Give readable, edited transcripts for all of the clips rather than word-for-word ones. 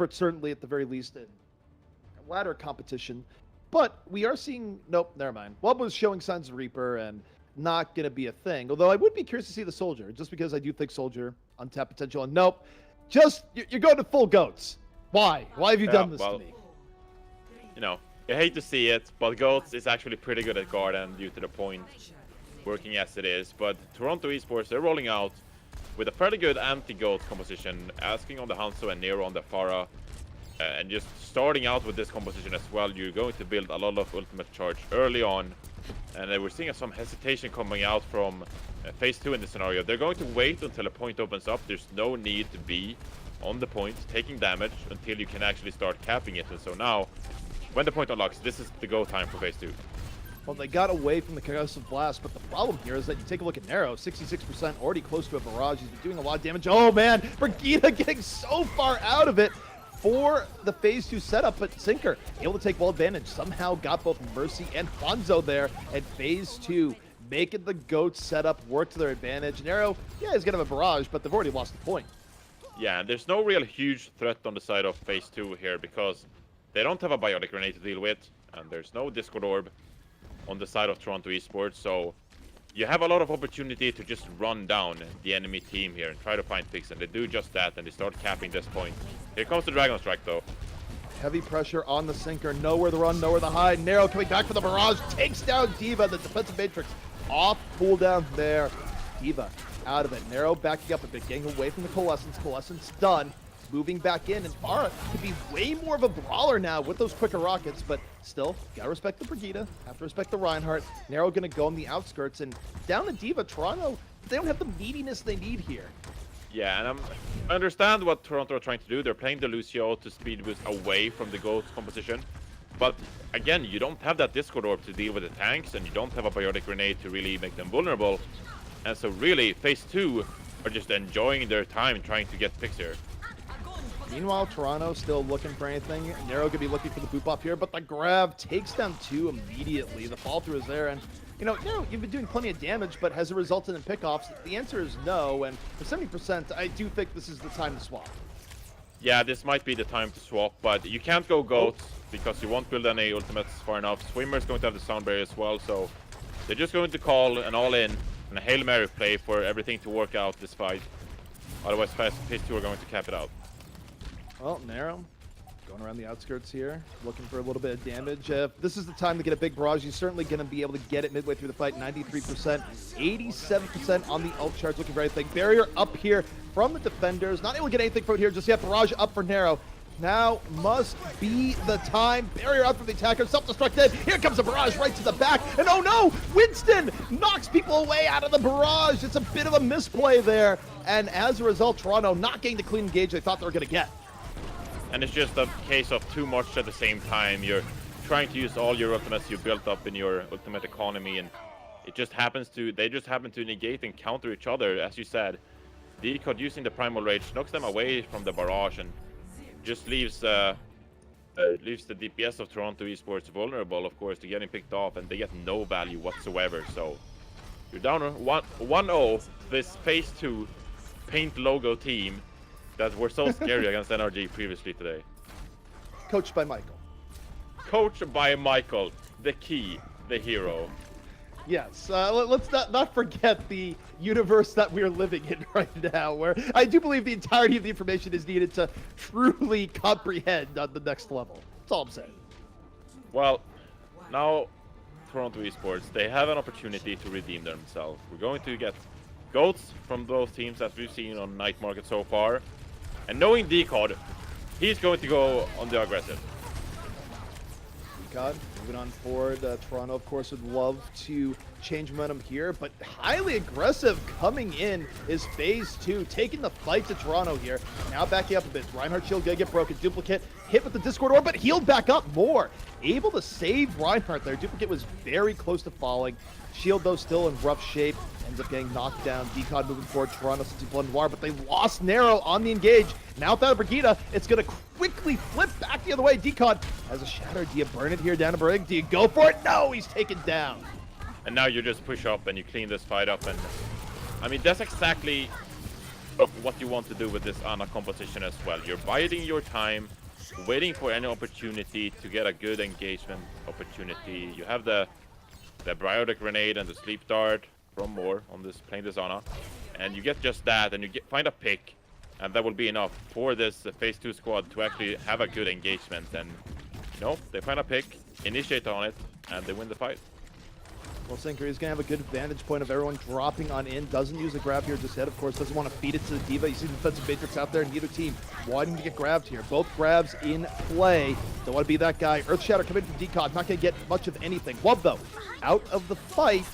favorite, certainly at the very least, in ladder competition. But we are seeing, nope, never mind. Wub was showing signs of Reaper and not going to be a thing. Although I would be curious to see the Soldier, just because I do think Soldier, untapped potential. And nope, just, you're going to full goats. Why? Why have you done this to me? You know, you hate to see it, but Goats is actually pretty good at Garden due to the point working as it is. But Toronto Esports, they're rolling out with a fairly good anti-Goat composition, asking on the Hanzo and Nero on the Pharah. And just starting out with this composition as well, you're going to build a lot of ultimate charge early on. And we're seeing some hesitation coming out from phase 2 in this scenario. They're going to wait until a point opens up. There's no need to be on the point, taking damage until you can actually start capping it. And so now, when the point unlocks, this is the go time for phase 2. Well, they got away from the Concussive Blast, but the problem here is that you take a look at Nero, 66%, already close to a barrage. He's been doing a lot of damage. Oh man, Brigida getting so far out of it for the phase 2 setup, but Sinker able to take full advantage. Somehow got both Mercy and Hanzo there, and phase 2 making the GOAT setup work to their advantage. Nero, yeah, he's gonna have a barrage, but they've already lost the point. Yeah, there's no real huge threat on the side of phase 2 here because they don't have a biotic grenade to deal with, and there's no Discord orb on the side of Toronto Esports, so you have a lot of opportunity to just run down the enemy team here and try to find picks, and they do just that, and they start capping this point. Here comes the Dragon Strike, though. Heavy pressure on the Sinker, nowhere to run, nowhere to hide. Nero coming back for the barrage, takes down D.Va, the defensive matrix off cooldown there. D.Va out of it. Nero backing up a bit, getting away from the Coalescence. Coalescence done. Moving back in, and Pharah could be way more of a brawler now with those quicker rockets, but still, gotta respect the Brigida, have to respect the Reinhardt. Nero gonna go on the outskirts, and down to D.Va, Toronto, they don't have the meatiness they need here. Yeah, and I understand what Toronto are trying to do. They're playing the Lucio to speed boost away from the GOAT composition. But again, you don't have that Discord orb to deal with the tanks, and you don't have a biotic grenade to really make them vulnerable. And so really, phase 2 are just enjoying their time trying to get picks here. Meanwhile, Toronto still looking for anything. Nero could be looking for the boop off here, but the grab takes down 2 immediately. The fall through is there, and you know, Nero, you've been doing plenty of damage, but has it resulted in pickoffs? The answer is no, and for 70%, I do think this is the time to swap. Yeah, this might be the time to swap, but you can't go Goats because you won't build any ultimates far enough. Swimmer's going to have the sound barrier as well, so they're just going to call an all-in and a Hail Mary play for everything to work out this fight. Otherwise, phase 2 are going to cap it out. Well, Nero going around the outskirts here, looking for a little bit of damage. This is the time to get a big barrage. He's certainly going to be able to get it midway through the fight. 93%, 87% on the ult charge, looking for anything. Barrier up here from the defenders. Not able to get anything from here just yet. Barrage up for Nero. Now must be the time. Barrier up for the attacker. Self-destruct dead. Here comes a barrage right to the back. And oh no! Winston knocks people away out of the barrage. It's a bit of a misplay there. And as a result, Toronto not getting the clean engage they thought they were going to get. And it's just a case of too much at the same time. You're trying to use all your ultimates you built up in your ultimate economy, and it just happens to, they just happen to negate and counter each other. As you said, Decod using the Primal Rage knocks them away from the barrage and just leaves the DPS of Toronto Esports vulnerable, of course, to getting picked off, and they get no value whatsoever. So you're down 1-0, this phase 2 paint logo team that were so scary against NRG previously today. Coached by Michael. Coached by Michael, the key, the hero. Yes, let's not forget the universe that we're living in right now, where I do believe the entirety of the information is needed to truly comprehend on the next level. That's all I'm saying. Well, now Toronto Esports, they have an opportunity to redeem themselves. We're going to get GOATs from both teams as we've seen on Night Market so far. And knowing Decod, he's going to go on the aggressive. Decod moving on forward. Toronto, of course, would love to change momentum here, but highly aggressive coming in is phase 2, taking the fight to Toronto here. Now backing up a bit. Reinhardt shield gonna get broken. Duplicate hit with the Discord orb, but healed back up more. Able to save Reinhardt there. Duplicate was very close to falling. Shield, though, still in rough shape. Ends up getting knocked down. Decod moving forward. Toronto to Blood Noir, but they lost Nero on the engage. Now without a Brigida, it's going to quickly flip back the other way. Decod has a shatter. Do you burn it here down to Brig? Do you go for it? No, he's taken down. And now you just push up and you clean this fight up. And I mean, that's exactly what you want to do with this Ana composition as well. You're biding your time, waiting for any opportunity to get a good engagement opportunity. You have the Biotic Grenade and the Sleep Dart from Moore on this playing this Ana, and you get just that, and you find a pick, and that will be enough for this phase 2 squad to actually have a good engagement. And you know, they find a pick, initiate on it, and they win the fight. Well, Sinker is going to have a good vantage point of everyone dropping on in. Doesn't use the grab here just yet, of course. Doesn't want to feed it to the D.Va. You see the defensive matrix out there. Neither team wanting to get grabbed here. Both grabs in play. Don't want to be that guy. Earthshatter coming from Decog. Not going to get much of anything. Wub, though, out of the fight.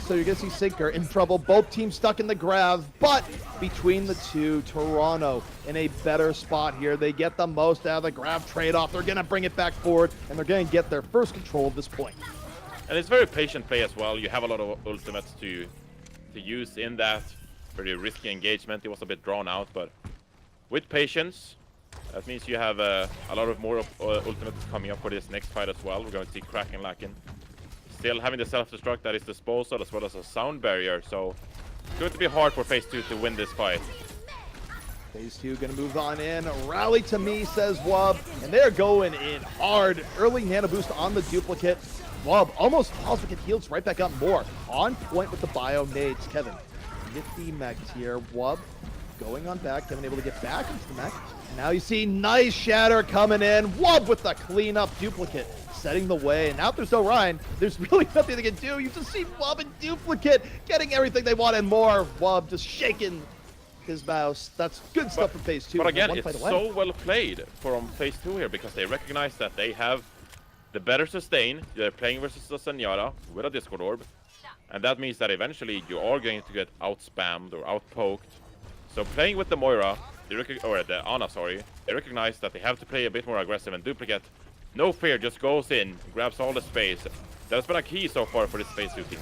So you're going to see Sinker in trouble. Both teams stuck in the grab. But between the two, Toronto in a better spot here. They get the most out of the grab trade-off. They're going to bring it back forward, and they're going to get their first control of this point. And it's very patient play as well. You have a lot of ultimates to use in that very risky engagement. It was a bit drawn out, but with patience, that means you have a lot of more ultimates coming up for this next fight as well. We're going to see Kraken Lacken still having the self-destruct that is disposal as well as a sound barrier. So it's going to be hard for phase 2 to win this fight. Phase 2 going to move on in. Rally to me, says Wub. And they're going in hard. Early nano boost on the duplicate. Wub almost falls, but heals right back up more. On point with the bio nades. Kevin, nifty mech here. Wub going on back. Kevin able to get back into the mech. And now you see nice shatter coming in. Wub with the cleanup duplicate. Setting the way. And now there's no Ryan. There's really nothing they can do. You just see Wub and duplicate getting everything they want and more. Wub just shaking his mouse. That's good stuff from phase 2. But again, it's so well played from phase 2 here because they recognize that they have the better sustain. They're playing versus the Zenyatta with a Discord Orb. And that means that eventually you are going to get out-spammed or out-poked. So playing with the Moira, the Ana, sorry, they recognize that they have to play a bit more aggressive, and Duplicate, no fear, just goes in, grabs all the space. That's been a key so far for this phase 2 team.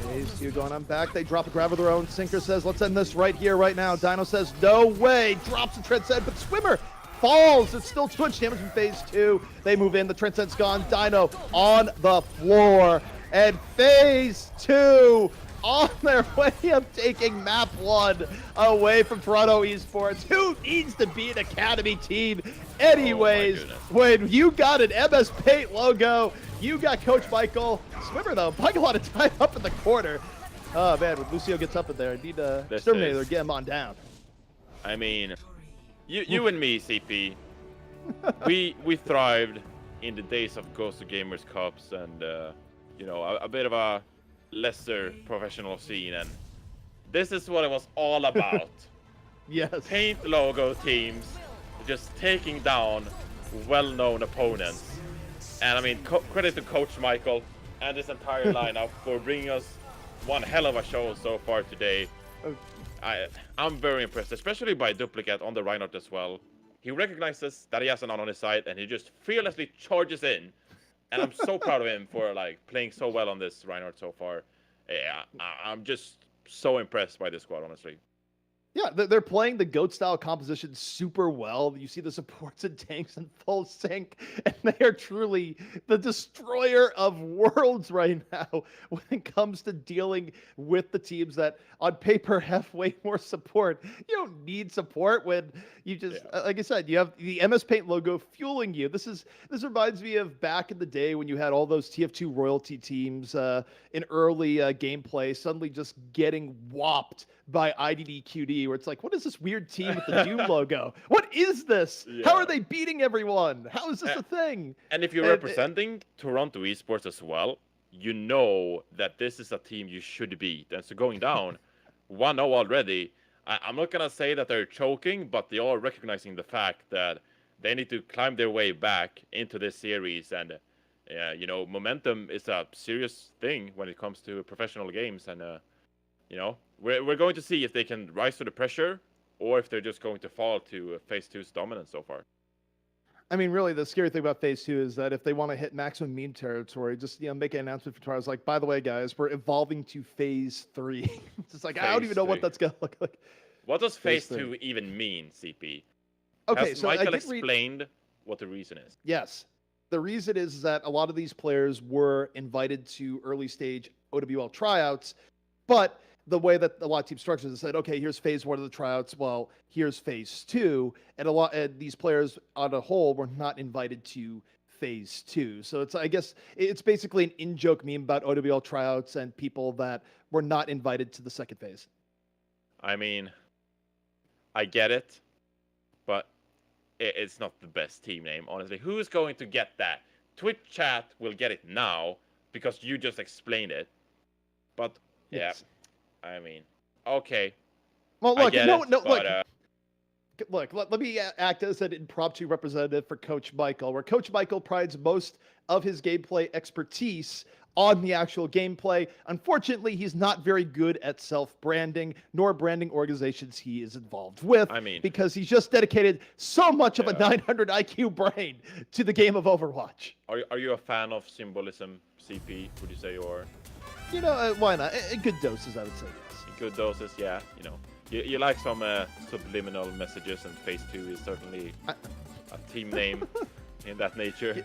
Phase 2 going on back. They drop a grab of their own. Sinker says, let's end this right here, right now. Dino says, no way. Drops the Transcend, but Swimmer falls. It's still too much damage in phase 2. They move in. The Transcend's gone. Dino on the floor. And phase 2 on their way of taking map 1 away from Toronto Esports. Who needs to be an Academy team anyways? When you got an MS Paint logo, you got Coach Michael. Swimmer, though, buying a lot of time up in the corner. Oh, man, when Lucio gets up in there, I need to Exterminator get him on down. I mean, you and me, CP, we thrived in the days of Ghost of Gamers Cups and, you know, a bit of a lesser professional scene. And this is what it was all about. Yes. Paint logo teams just taking down well-known opponents. And I mean, credit to Coach Michael and his entire lineup for bringing us one hell of a show so far today. I'm very impressed, especially by Duplicate on the Reinhardt as well. He recognizes that he has an on his side, and he just fearlessly charges in. And I'm so proud of him for like playing so well on this Reinhardt so far. Yeah, I'm just so impressed by this squad, honestly. Yeah, they're playing the GOAT style composition super well. You see the supports and tanks in full sync, and they are truly the destroyer of worlds right now when it comes to dealing with the teams that on paper have way more support. You don't need support when you just, like I said, you have the MS Paint logo fueling you. This reminds me of back in the day when you had all those TF2 royalty teams in early gameplay suddenly just getting whopped by IDDQD, where it's like, what is this weird team with the Doom logo? What is this? Yeah. How are they beating everyone? How is this a thing? And if you're representing Toronto Esports as well, you know that this is a team you should beat. And so going down 1-0 already, I'm not going to say that they're choking, but they are recognizing the fact that they need to climb their way back into this series. And, you know, momentum is a serious thing when it comes to professional games. And, you know, we're going to see if they can rise to the pressure or if they're just going to fall to phase 2's dominance so far. I mean, really, the scary thing about phase 2 is that if they want to hit maximum meme territory, just, you know, make an announcement for Toronto. Like, by the way, guys, we're evolving to phase 3. It's just like, I don't even know what that's going to look like. What does phase 2 even mean, CP? Okay, Has so Michael explained what the reason is? Yes. The reason is that a lot of these players were invited to early stage OWL tryouts, but the way that a lot of team structures it said, okay, here's phase 1 of the tryouts. Well, here's phase 2, and these players on a whole were not invited to phase 2. So I guess it's basically an in-joke meme about OWL tryouts and people that were not invited to the second phase. I mean, I get it, but it's not the best team name, honestly. Who's going to get that? Twitch chat will get it now because you just explained it. But yes. Yeah, I mean, okay. Well, look, But, let me act as an impromptu representative for Coach Michael, where Coach Michael prides most of his gameplay expertise on the actual gameplay. Unfortunately, he's not very good at self-branding, nor branding organizations he is involved with. I mean, because he's just dedicated so much of a 900 IQ brain to the game of Overwatch. Are you a fan of symbolism, CP, would you say, or? You know, why not? In good doses, I would say yes. In good doses, yeah. You know, you like some subliminal messages, and phase 2 is certainly a team name in that nature.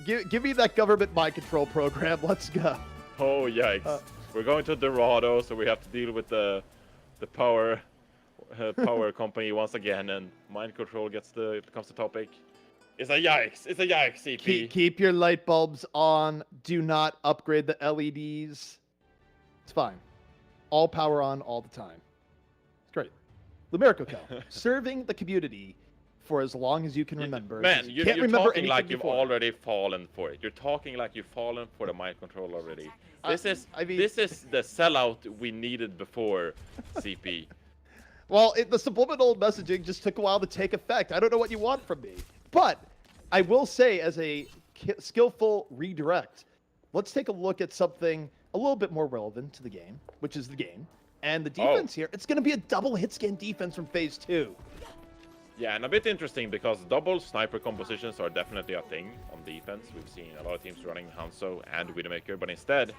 Give me that government mind control program. Let's go. Oh, yikes. We're going to Dorado, so we have to deal with the power company once again, and mind control becomes the topic. It's a yikes. It's a yikes, CP. Keep your light bulbs on. Do not upgrade the LEDs. It's fine. All power on all the time. It's great. Lumerico serving the community for as long as you can remember. Man, you're talking like you've already fallen for it. You're talking like you've fallen for the mind control already. This is the sellout we needed before, CP. Well, the subliminal messaging just took a while to take effect. I don't know what you want from me. But I will say, as a skillful redirect, let's take a look at something a little bit more relevant to the game, which is the game. And the defense here, it's going to be a double hit scan defense from phase 2. Yeah, and a bit interesting because double sniper compositions are definitely a thing on defense. We've seen a lot of teams running Hanzo and Widowmaker, but instead,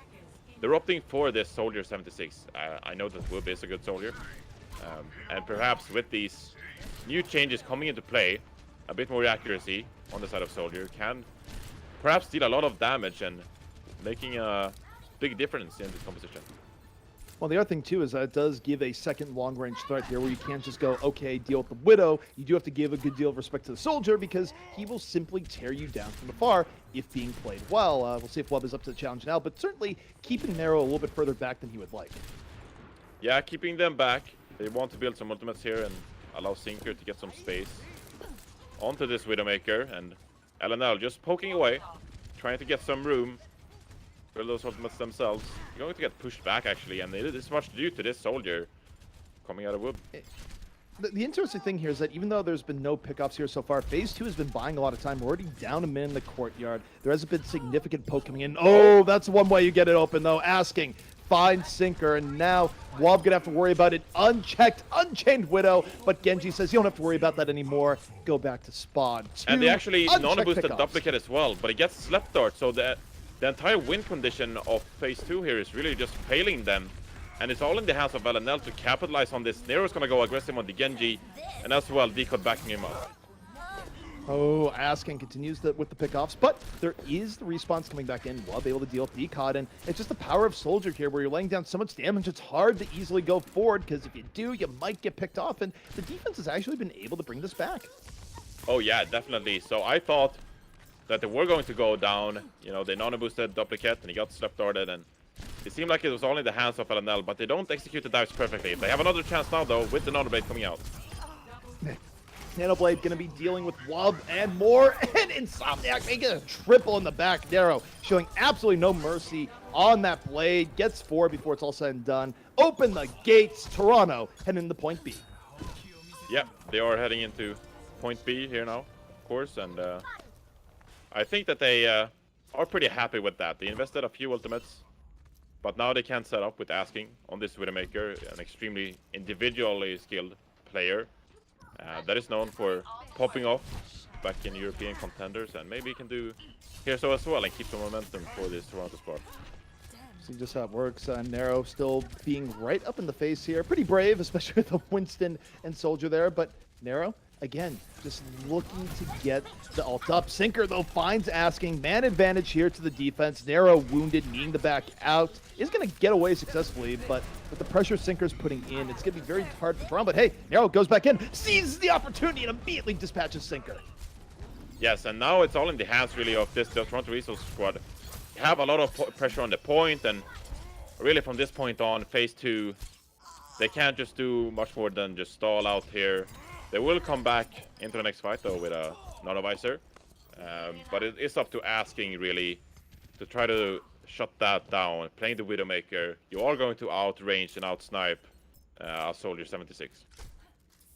they're opting for this Soldier 76. I know that Wub is a good soldier. And perhaps with these new changes coming into play, a bit more accuracy on the side of Soldier can perhaps deal a lot of damage and making a big difference in this composition. Well, the other thing, too, is that it does give a second long-range threat here where you can't just go, okay, deal with the Widow. You do have to give a good deal of respect to the Soldier because he will simply tear you down from afar if being played well. We'll see if Wub is up to the challenge now, but certainly keeping Narrow a little bit further back than he would like. Yeah, keeping them back. They want to build some ultimates here and allow Sinker to get some space onto this Widowmaker, and LNL just poking away, trying to get some room. Build those ultimates themselves. You're going to get pushed back, actually, and it is much due to this Soldier coming out of Wub. The interesting thing here is that even though there's been no pickups here so far, phase 2 has been buying a lot of time. We're already down a minute in the courtyard. There hasn't been significant poke coming in. Oh, that's one way you get it open, though. Asking. Find Sinker, and now Wub gonna have to worry about it. Unchecked, unchained Widow, but Genji says you don't have to worry about that anymore. Go back to spawn. And they actually nano-boosted Duplicate as well, but it gets Slept Dart, so the entire win condition of phase 2 here is really just failing them. And it's all in the hands of LNL to capitalize on this. Nero's gonna go aggressive on the Genji, and as well, Decode backing him up. Oh, Asking continues with the pickoffs, but there is the respawns coming back in. Wub able to deal with Decod, and it's just the power of Soldier here where you're laying down so much damage, it's hard to easily go forward, because if you do, you might get picked off, and the defense has actually been able to bring this back. Oh yeah, definitely. So I thought that they were going to go down. You know, they nano-boosted Duplicate, and he got Slept Darted, and it seemed like it was all in the hands of LNL, but they don't execute the dives perfectly. They have another chance now, though, with the Nanoblade coming out. Nanoblade going to be dealing with Wub and more, and Insomniac making a triple in the back. Darrow showing absolutely no mercy on that blade. Gets 4 before it's all said and done. Open the gates. Toronto heading into point B. Yep, they are heading into point B here now, of course, and I think that they are pretty happy with that. They invested a few ultimates, but now they can set up with Asking on this Widowmaker, an extremely individually skilled player. That is known for popping off back in European contenders, and maybe he can do here so as well and keep the momentum for this Toronto spot. See just how it works. Narrow still being right up in the face here. Pretty brave, especially with the Winston and Soldier there, but Narrow again, just looking to get the ult up. Sinker, though, finds Asking. Man advantage here to the defense. Narrow wounded, needing the back out. Is going to get away successfully, but with the pressure Sinker's putting in, it's going to be very hard for Toronto. But hey, Narrow goes back in, seizes the opportunity, and immediately dispatches Sinker. Yes, and now it's all in the hands, really, of the Toronto Resource squad. You have a lot of pressure on the point, and really from this point on, phase 2, they can't just do much more than just stall out here. They will come back into the next fight, though, with a non-visor. But it is up to Asking, really, to try to shut that down. Playing the Widowmaker, you are going to outrange and outsnipe a Soldier 76.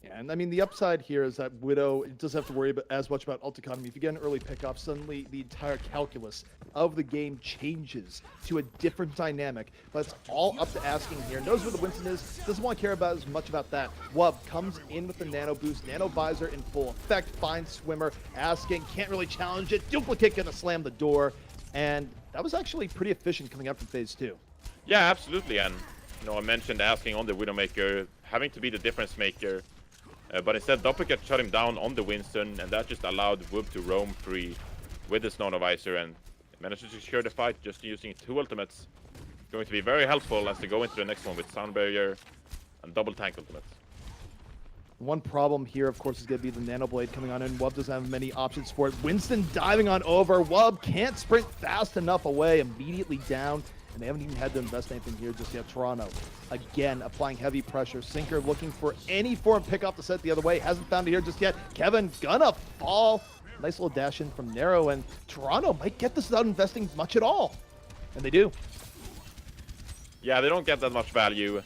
Yeah, and I mean, the upside here is that Widow doesn't have to worry as much about ult economy. If you get an early pickoff, suddenly the entire calculus of the game changes to a different dynamic. But it's all up to Asking here. Knows where the Winston is, doesn't want to care about as much about that. Wub comes in with the nano boost, nano visor in full effect, finds Swimmer. Asking can't really challenge it. Duplicate gonna slam the door, and that was actually pretty efficient coming up from phase 2. Yeah, absolutely. And you know, I mentioned Asking on the Widowmaker, having to be the difference maker. But instead, Duplicate shut him down on the Winston, and that just allowed Wub to roam free with his Nano-Visor and managed to secure the fight just using 2 ultimates. Going to be very helpful as they go into the next one with Sound Barrier and double tank ultimates. One problem here, of course, is going to be the Nano Blade coming on in. Wub doesn't have many options for it. Winston diving on over. Wub can't sprint fast enough away. Immediately down. And they haven't even had to invest anything here just yet. Toronto, again, applying heavy pressure. Sinker looking for any form of pick off the set the other way. Hasn't found it here just yet. Kevin gonna fall. Nice little dash in from Narrow, and Toronto might get this without investing much at all. And they do. Yeah, they don't get that much value.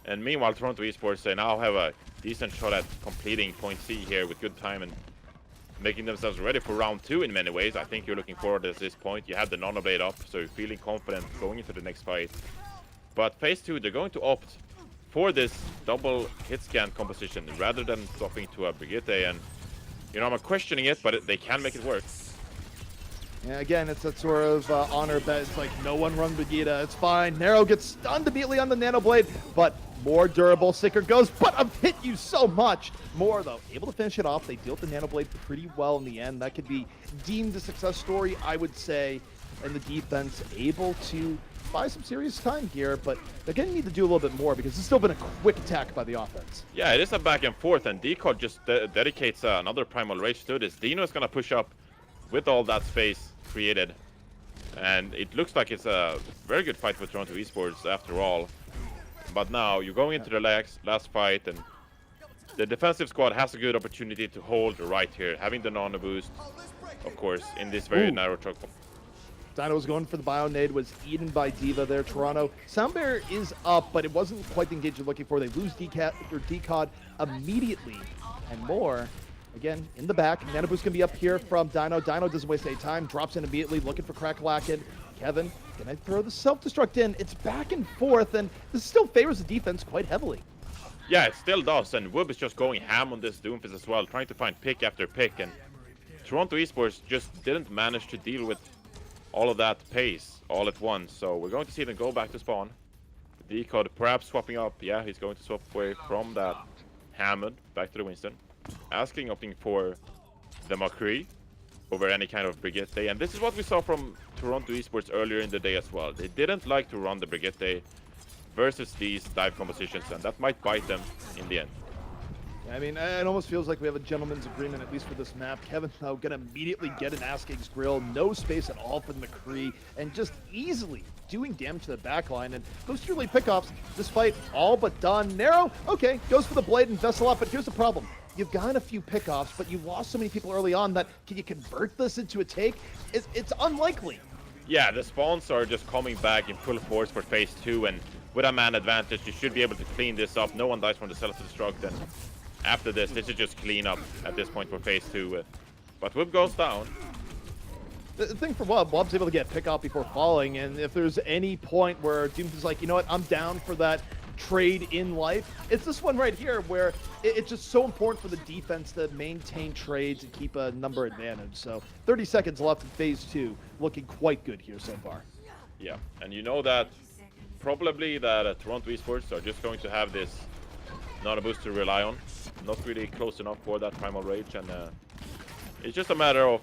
And meanwhile, Toronto Esports, they now have a decent shot at completing point C here with good time and making themselves ready for round 2 in many ways. I think you're looking forward at this point. You have the Nano Blade up, so you're feeling confident going into the next fight. But phase 2, they're going to opt for this double hit scan composition rather than swapping to a Brigitte. And, you know, I'm questioning it, but they can make it work. Yeah, again, it's that sort of honor bet. It's like, no one run Brigitte. It's fine. Narrow gets stunned immediately on the Nano Blade, but more durable. Sinker goes, but I've hit you so much. More, though, able to finish it off. They dealt the Nano Blade pretty well in the end. That could be deemed a success story, I would say. And the defense able to buy some serious time here, but they're going to need to do a little bit more because it's still been a quick attack by the offense. Yeah, it is a back and forth, and Decod just dedicates another Primal Rage to this. Dino is going to push up with all that space created. And it looks like it's a very good fight for Toronto Esports after all. But now you're going into the last fight, and the defensive squad has a good opportunity to hold Wright here, having the nano boost, of course, in this very narrow choke. Dino was going for the bio nade, was eaten by D.Va there. Toronto, Sound Barrier is up, but it wasn't quite the engage you're looking for. They lose Decod immediately, and more. Again, in the back, Nano Boost can be up here from Dino. Dino doesn't waste any time, drops in immediately, looking for Crackalacken. Kevin, gonna throw the self-destruct in. It's back and forth, and this still favors the defense quite heavily. Yeah, it still does, and Wub is just going ham on this Doomfist as well, trying to find pick after pick, and Toronto Esports just didn't manage to deal with all of that pace all at once, so we're going to see them go back to spawn. Decod perhaps swapping up. Yeah, he's going to swap away from that Hammond back to the Winston. Asking, opting for the McCree over any kind of Brigitte, and this is what we saw from Toronto Esports earlier in the day as well. They didn't like to run the Brigitte versus these dive compositions, and that might bite them in the end. I mean, it almost feels like we have a gentleman's agreement, at least for this map. Kevin, though, gonna immediately get an Asking's grill. No space at all for the McCree, and just easily doing damage to the backline. And those 2 early pickoffs, this fight all but done. Narrow, okay, goes for the blade and vessel up, but here's the problem. You've gotten a few pickoffs, but you've lost so many people early on that can you convert this into a take? It's unlikely. Yeah, the spawns are just coming back in full force for phase 2, and with a man advantage, you should be able to clean this up. No one dies from the self-destruct, and after this is just clean up at this point for phase 2. But Wub goes down. The thing for Wub's able to get pick off before falling, and if there's any point where Dooms is like, you know what, I'm down for that trade in life, it's this one right here where it's just so important for the defense to maintain trades and keep a number advantage. So 30 seconds left in phase 2, looking quite good here so far. Yeah, and you know that probably that Toronto Esports are just going to have this not a boost to rely on. Not really close enough for that Primal Rage, and it's just a matter of,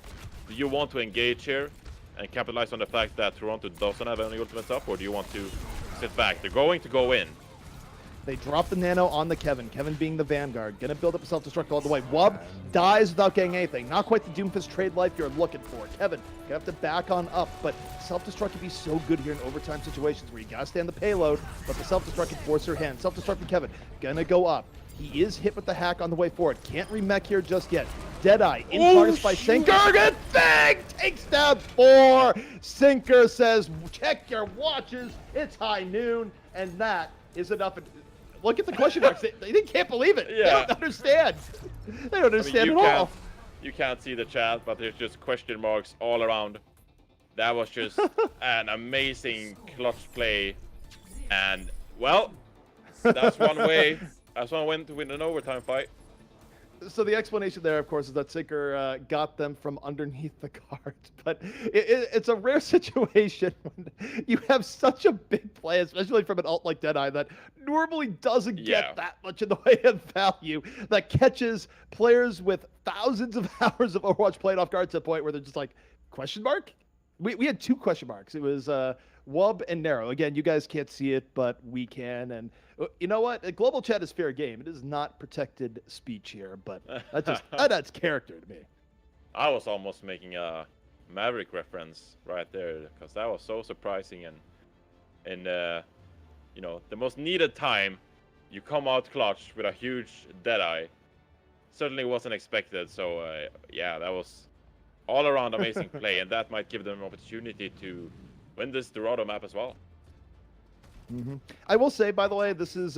do you want to engage here and capitalize on the fact that Toronto doesn't have any ultimates up, or do you want to sit back? They're going to go in. They drop the nano on the Kevin. Kevin being the Vanguard. Gonna build up a self-destruct all the way. Wub dies without getting anything. Not quite the Doomfist trade life you're looking for. Kevin, you have to back on up, but self-destruct can be so good here in overtime situations where you gotta stand the payload, but the self-destruct can force her hand. Self-destruct from Kevin. Gonna go up. He is hit with the hack on the way forward. Can't remech here just yet. Deadeye in progress by Sinker. Good thing! Takes down 4. Sinker says, check your watches. It's high noon. And that is enough. Look at the question marks. They can't believe it. Yeah. They don't understand. They don't understand at all. You can't see the chat, but there's just question marks all around. That was just an amazing clutch play. And, well, that's one way. That's one way to win an overtime fight. So the explanation there, of course, is that Sinker got them from underneath the cart. But it's a rare situation when you have such a big play, especially from an ult like Deadeye, that normally doesn't get that much in the way of value, that catches players with thousands of hours of Overwatch played off guard to the point where they're just like, question mark? We had 2 question marks. It was Wub and Narrow. Again, you guys can't see it, but we can. And you know what? Global chat is fair game. It is not protected speech here, but that's character to me. I was almost making a Maverick reference right there, because that was so surprising, and you know, the most needed time, you come out clutch with a huge Deadeye. Certainly wasn't expected. So yeah, that was all around amazing play, and that might give them an opportunity to win this Dorado map as well. I will say, by the way, this is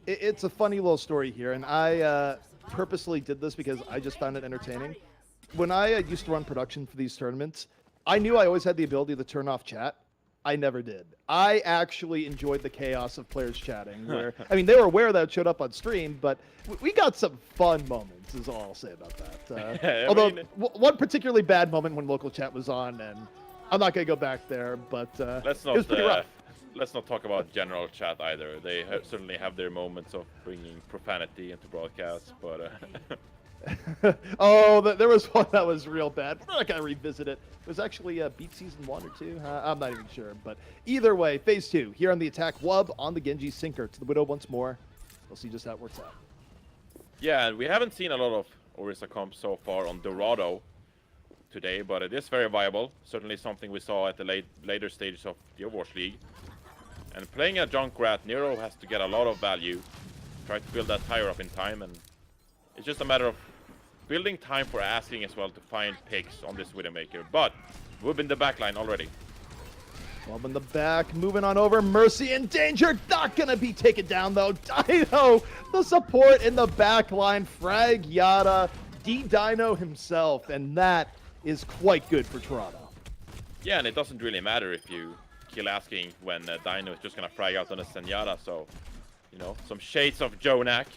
it's a funny little story here, and I purposely did this because I just found it entertaining. When I used to run production for these tournaments, I knew I always had the ability to turn off chat. I never did. I actually enjoyed the chaos of players chatting. Where I mean, they were aware that it showed up on stream, but we got some fun moments. Is all I'll say about that. Although one particularly bad moment when local chat was on, and I'm not gonna go back there, but it was pretty rough. Let's not talk about general chat either. They certainly have their moments of bringing profanity into broadcasts, but oh, there was one that was real bad. We're not gonna revisit it. It was actually Beat Season 1 or 2. I'm not even sure, but either way, Phase 2 here on the attack. Wub on the Genji, Sinker to the Widow once more. We'll see just how it works out. Yeah, and we haven't seen a lot of Orisa comp so far on Dorado today, but it is very viable. Certainly something we saw at the later stages of the Overwatch League. And playing a Junkrat, Nero has to get a lot of value, try to build that tire up in time, and it's just a matter of building time for asking as well to find picks on this Widowmaker. But Wub in the backline already. Wub in the back, moving on over. Mercy in danger, not gonna be taken down though. Dino, the support in the backline, frag Yada, D-Dino himself, and that is quite good for Toronto. Yeah, and it doesn't really matter if you kill asking when Dino is just gonna frag out on a Zenyatta, so, you know, some shades of Jonak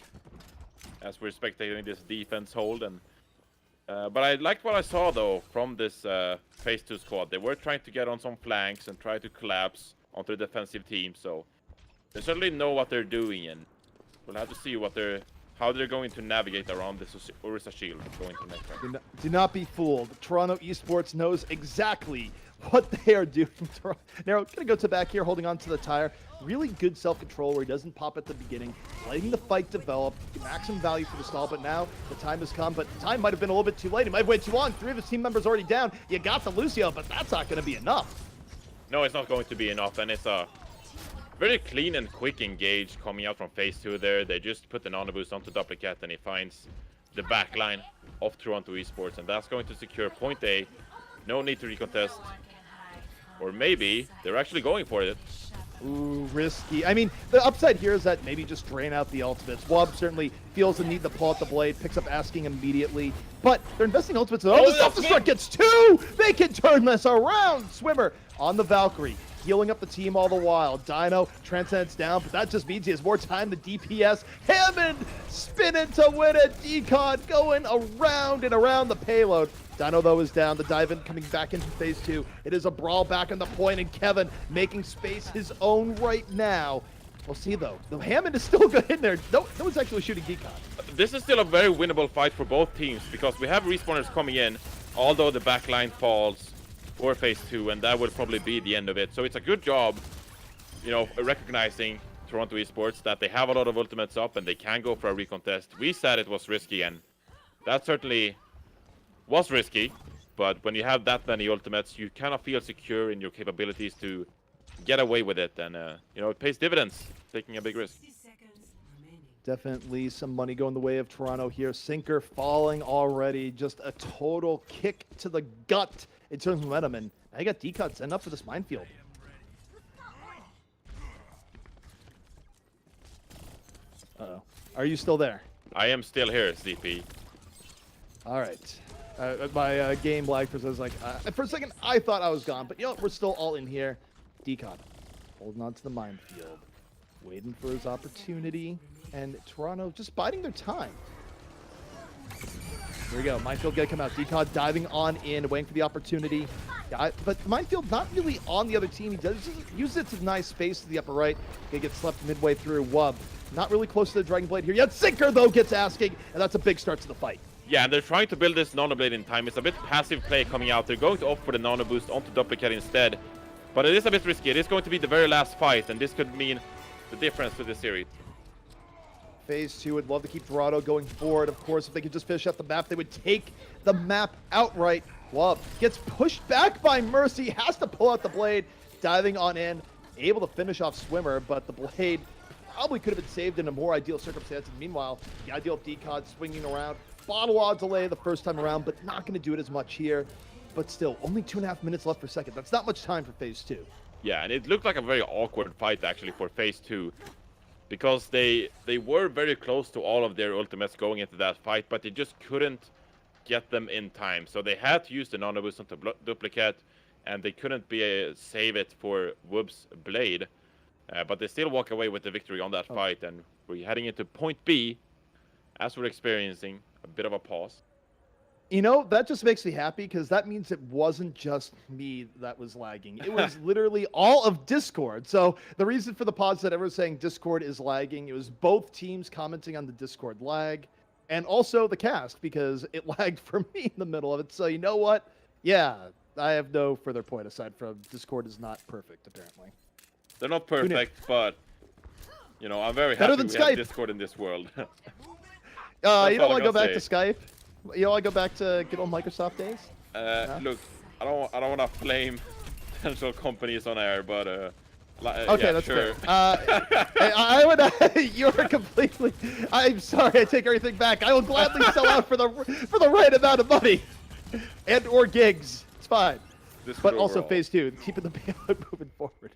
as we're spectating this defense hold. And but I liked what I saw though from this Phase 2 squad. They were trying to get on some flanks and try to collapse onto the defensive team, so they certainly know what they're doing, and we'll have to see how they're going to navigate around this Orisa shield going to next round. Do not be fooled. Toronto Esports knows exactly what they are doing. Now, gonna go to back here, holding on to the tire. Really good self-control where he doesn't pop at the beginning, letting the fight develop, maximum value for the stall, but now the time has come, but the time might have been a little bit too late. He might have waited too long. 3 of his team members already down. You got the Lucio, but that's not gonna be enough. No, it's not going to be enough, and it's a very clean and quick engage coming out from Phase 2 there. They just put the nano boost onto Duplicate, and he finds the backline of Toronto Esports, and that's going to secure point A. No need to recontest. Or maybe they're actually going for it. Ooh, risky. I mean, the upside here is that maybe just drain out the ultimates. Wub certainly feels the need to pull out the blade, picks up asking immediately. But they're investing ultimates. Oh, the self-destruct gets 2! They can turn this around! Swimmer on the Valkyrie, healing up the team all the while. Dino transcends down, but that just means he has more time. The DPS, Hammond spinning to win it. Decon going around and around the payload. Dino, though, is down. The dive-in coming back into Phase 2. It is a brawl back on the point, and Kevin making space his own right now. We'll see, though. The Hammond is still good in there. No one's actually shooting Decon. This is still a very winnable fight for both teams because we have respawners coming in, although the backline falls for phase 2, and that will probably be the end of it. So it's a good job, you know, recognizing Toronto Esports that they have a lot of ultimates up and they can go for a recontest. We said it was risky, and that certainly was risky, but when you have that many ultimates, you kind of feel secure in your capabilities to get away with it, and you know, it pays dividends, taking a big risk. Definitely some money going the way of Toronto here. Sinker falling already. Just a total kick to the gut in terms of momentum. And I got Decon setting up for this minefield. Uh-oh. Are you still there? I am still here, CP. All right. My game lagged because I was like, for a second, I thought I was gone. But, you know, we're still all in here. Decon holding on to the minefield. Waiting for his opportunity. And Toronto just biding their time. Here we go. Minefield gonna come out. Decon diving on in, waiting for the opportunity. But Minefield not really on the other team. He does use it to nice space to the upper right. Gonna get slept midway through. Wub not really close to the Dragon Blade here yet. Sinker though gets asking, and that's a big start to the fight. Yeah, and they're trying to build this Nano Blade in time. It's a bit passive play coming out. They're going to opt for the Nano Boost onto Duplicate instead. But it is a bit risky. It is going to be the very last fight, and this could mean the difference to this series. Phase 2 would love to keep Toronto going forward. Of course, if they could just finish up the map, they would take the map outright. Wub gets pushed back by Mercy, has to pull out the blade, diving on in, able to finish off Swimmer, but the blade probably could have been saved in a more ideal circumstance. And meanwhile, the ideal Decon swinging around. Bottle wall delay the first time around, but not going to do it as much here. But still, only 2.5 minutes left per second. That's not much time for phase 2. Yeah, and it looked like a very awkward fight actually for phase 2. Because they were very close to all of their ultimates going into that fight, but they just couldn't get them in time. So they had to use the Nano Boost onto Duplicate, and they couldn't save it for Wub's Blade. But they still walk away with the victory on that fight, and we're heading into point B as we're experiencing a bit of a pause. You know, that just makes me happy because that means it wasn't just me that was lagging. It was literally all of Discord. So the reason for the pause that everyone's saying Discord is lagging, it was both teams commenting on the Discord lag and also the cast because it lagged for me in the middle of it. So you know what? Yeah, I have no further point aside from Discord is not perfect, apparently. They're not perfect, but, you know, I'm very happy we have Discord in this world. You don't want to go back to Skype? You know, I go back to good old Microsoft days. No? Look, I don't want to flame potential companies on air, but okay, yeah, that's sure. fair. I would. You're completely. I'm sorry. I take everything back. I will gladly sell out for the right amount of money, and or gigs. It's fine. But also phase 2, keeping the payload moving forward.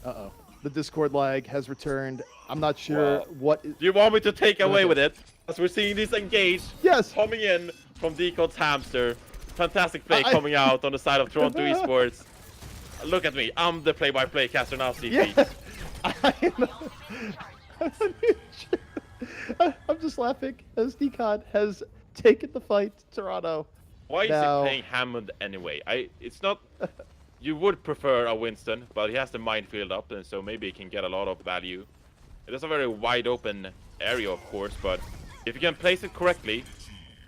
Uh-oh. The Discord lag has returned. I'm not sure what... Do you want me to take away with it? As we're seeing this engage. Yes. Coming in from Decode's Hamster. Fantastic play coming out on the side of Toronto Esports. Look at me. I'm the play-by-play caster now, CP. Yeah. I'm just laughing as Decon has taken the fight to Toronto. Why is he playing Hammond anyway? It's not... You would prefer a Winston, but he has the minefield up, and so maybe he can get a lot of value. It is a very wide open area, of course, but if you can place it correctly,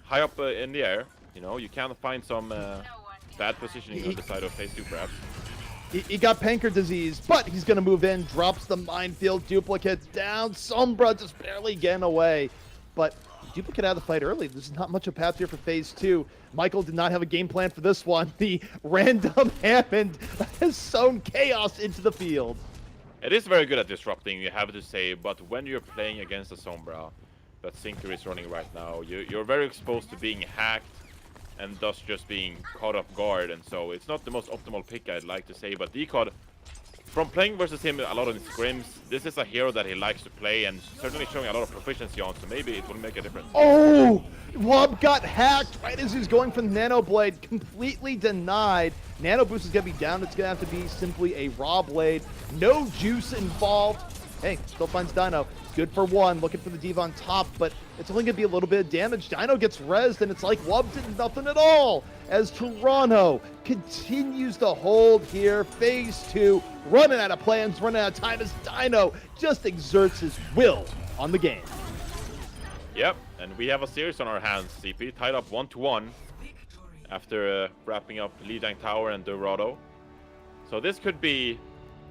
high up in the air, you know, you can find some bad positioning on the side of phase 2, perhaps. He got Panker disease, but he's going to move in, drops the minefield, Duplicate down, Sombra just barely getting away. But Duplicate out of the fight early. There's not much of a path here for phase 2. Michael did not have a game plan for this one. The random Hammond has sown chaos into the field. It is very good at disrupting, you have to say, but when you're playing against a Sombra that Sinker is running right now, you're very exposed to being hacked and thus just being caught off guard, and so it's not the most optimal pick, I'd like to say, but Decode, from playing versus him a lot in scrims, this is a hero that he likes to play and certainly showing a lot of proficiency on, so maybe it will make a difference. Oh! Wub got hacked right as he's going for the Nano Blade, completely denied. Nano Boost is going to be down. It's going to have to be simply a raw blade. No juice involved. hey, still finds Dino. Good for one, looking for the Diva on top, but it's only going to be a little bit of damage. Dino gets rezzed, and it's like Wub did nothing at all, as Toronto continues to hold here. Phase 2, running out of plans, running out of time, as Dino just exerts his will on the game. Yep, and we have a series on our hands, CP, tied up 1-1 after wrapping up Lijiang Tower and Dorado. So this could be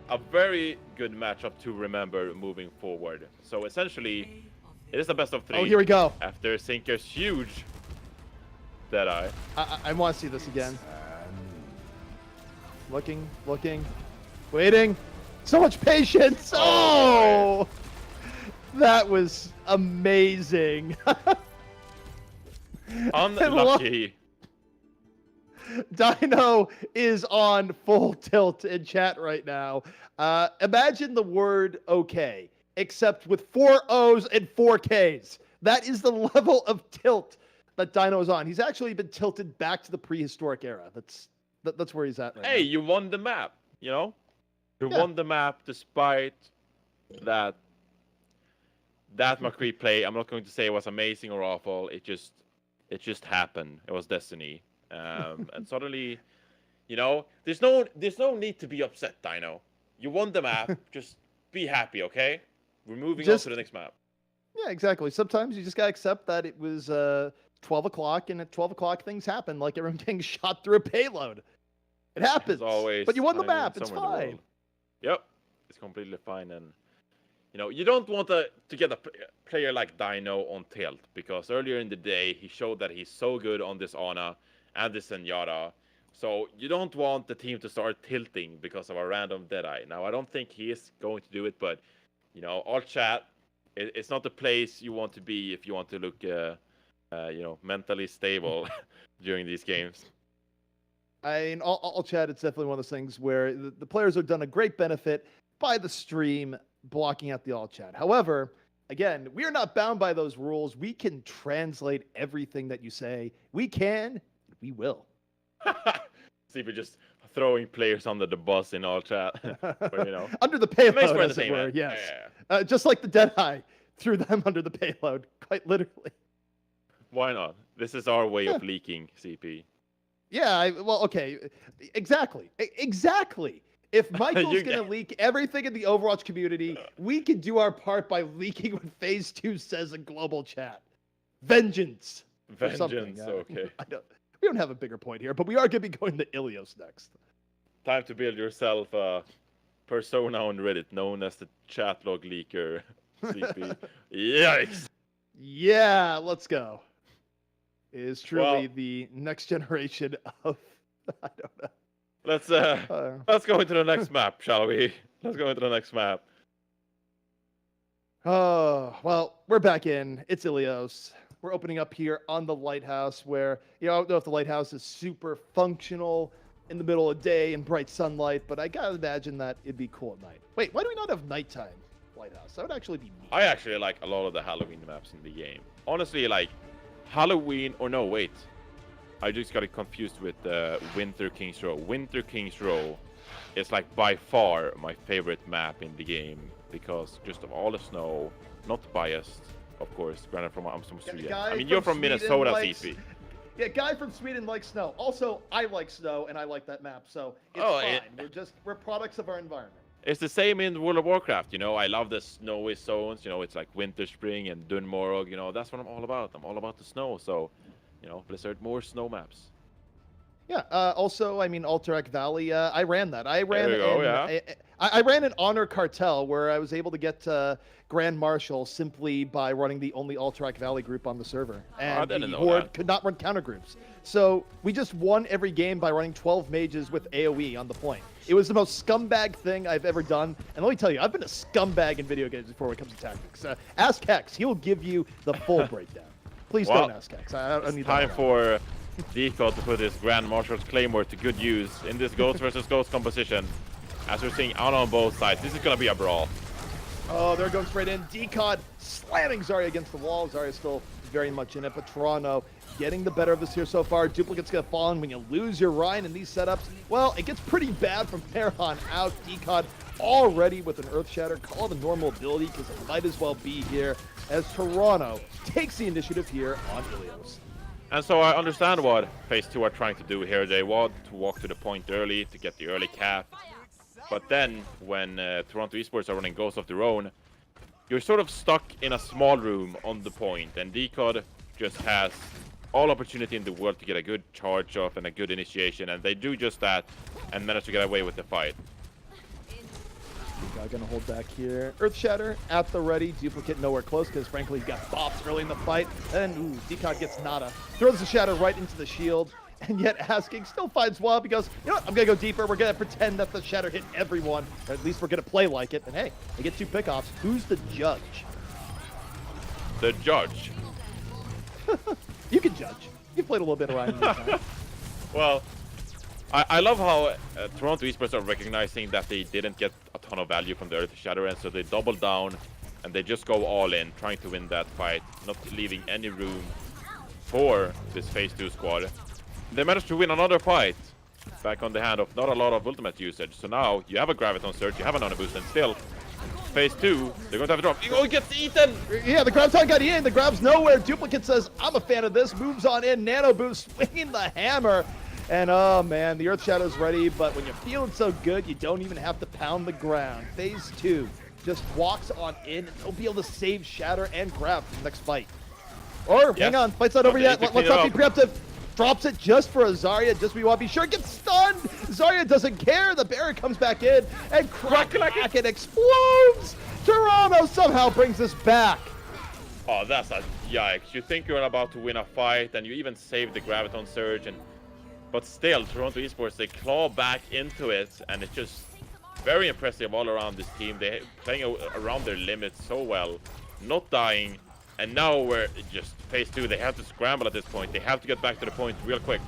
a very good matchup to remember moving forward. So essentially, it is a best of 3. Oh, here we go. After Sinker's huge Deadeye. I want to see this again. Looking, waiting. So much patience. Oh! That was amazing. Unlucky. Dino is on full tilt in chat right now. Imagine the word okay, except with 4 O's and 4 K's. That is the level of tilt that Dino is on. He's actually been tilted back to the prehistoric era. That's where he's at right now. Hey, you won the map, you know? You won the map despite that McCree play. I'm not going to say it was amazing or awful. It just happened. It was destiny. And suddenly, you know, there's no need to be upset, Dino. You won the map. Just be happy, okay? We're moving on to the next map. Yeah, exactly. Sometimes you just gotta accept that it was 12 o'clock, and at 12 o'clock things happen, like everyone getting shot through a payload. It happens. As always, but you won the map. It's fine. Yep, it's completely fine. And you know, you don't want to get a player like Dino on tilt, because earlier in the day he showed that he's so good on this Ana and this Zenyatta. So you don't want the team to start tilting because of a random Deadeye. Now, I don't think he is going to do it, but you know, all chat, it's not the place you want to be if you want to look, you know, mentally stable during these games. I mean, all chat, it's definitely one of those things where the players have done a great benefit by the stream blocking out the all chat. However, again, we are not bound by those rules. We can translate everything that you say. We can, we will. See if we're just throwing players under the bus in all chat. Or, you know, under the payload, as it were, yes. Yeah. Just like the Deadeye threw them under the payload, quite literally. Why not? This is our way of leaking, CP. Yeah, well, okay. Exactly. If Michael's going to leak everything in the Overwatch community, we can do our part by leaking what Phase 2 says in global chat. Vengeance. Okay. We don't have a bigger point here, but we are going to be going to Ilios next. Time to build yourself a persona on Reddit known as the chat log leaker, CP. Yikes. Yeah, let's go. It is truly the next generation of... I don't know. Let's go into the next map, shall we? Let's go into the next map. Oh, well, we're back in. It's Ilios. We're opening up here on the Lighthouse where, you know, I don't know if the Lighthouse is super functional in the middle of the day in bright sunlight, but I gotta imagine that it'd be cool at night. Wait, why do we not have nighttime Lighthouse? That would actually be neat. I actually like a lot of the Halloween maps in the game. Honestly, like Halloween, or no, wait. I just got it confused with Winter King's Row. Winter King's Row is like by far my favorite map in the game because just of all the snow, not biased, of course. Granted, I'm from Sweden. I mean, you're from Minnesota, CP. Yeah, guy from Sweden likes snow. Also, I like snow and I like that map, so it's fine. We're products of our environment. It's the same in World of Warcraft, you know. I love the snowy zones, you know. It's like Winter, Spring, and Dunmorog, you know. That's what I'm all about. I'm all about the snow, so. You know, Blizzard, more snow maps. Yeah. Also, I mean, Alterac Valley. I ran that. I ran an Honor Cartel where I was able to get Grand Marshal simply by running the only Alterac Valley group on the server, and the Horde could not run counter groups. So we just won every game by running 12 mages with AOE on the point. It was the most scumbag thing I've ever done. And let me tell you, I've been a scumbag in video games before when it comes to tactics. Ask Hex. He'll give you the full breakdown. Please don't ask Hex. I need time for Deco to put his Grand Marshal's Claymore to good use in this Ghost versus Ghost composition. As we're seeing out on both sides, this is going to be a brawl. Oh, they're going straight in. Decod slamming Zarya against the wall. Zarya's still very much in it, but Toronto getting the better of this here so far. Duplicate's going to fall in when you lose your Ryan in these setups. Well, it gets pretty bad from there on out. Decod already with an Earth Shatter. Call it a normal ability because it might as well be here as Toronto takes the initiative here on Ilios. And so I understand what Phase 2 are trying to do here. They want to walk to the point early to get the early cap. But then, when Toronto Esports are running Ghosts of their own, you're sort of stuck in a small room on the point, and Decod just has all opportunity in the world to get a good charge off and a good initiation, and they do just that and manage to get away with the fight. Decod gonna hold back here. Earth Shatter at the ready. Duplicate nowhere close because frankly he got bopped early in the fight. And ooh, Decod gets nada. Throws the Shatter right into the shield. And yet Asking still finds Wob. He goes, you know what, I'm gonna go deeper. We're gonna pretend that the Shatter hit everyone. Or at least we're gonna play like it. And hey, they get 2 pickoffs. Who's the judge? The judge? You can judge. You've played a little bit around in your time. Well, I love how Toronto Esports are recognizing that they didn't get a ton of value from the Earth Shatter, and so they double down and they just go all in, trying to win that fight, not leaving any room for this Phase 2 squad. They managed to win another fight back on the hand of not a lot of ultimate usage. So now you have a Graviton Surge, you have an Honor Boost, and still Phase 2, they're going to have a drop. Oh, he gets eaten! Yeah, the Graviton got in. The grab's nowhere. Duplicate says, I'm a fan of this. Moves on in. Nano Boost swinging the hammer. And oh man, the Earth Shadow's ready, but when you're feeling so good, you don't even have to pound the ground. Phase 2 just walks on in, and they'll be able to save Shatter and grab for the next fight. Or, hang on, fight's not over yet. Let's not be preemptive. Drops it just for a Zarya, just we want to be sure. Gets stunned! Zarya doesn't care. The barrier comes back in, and crack it explodes! Toronto somehow brings us back. Oh, that's a yikes. You think you're about to win a fight, and you even save the Graviton Surge, but still, Toronto Esports, they claw back into it, and it's just very impressive all around this team. They're playing around their limits so well, not dying. And now we're just Phase 2. They have to scramble at this point. They have to get back to the point real quick.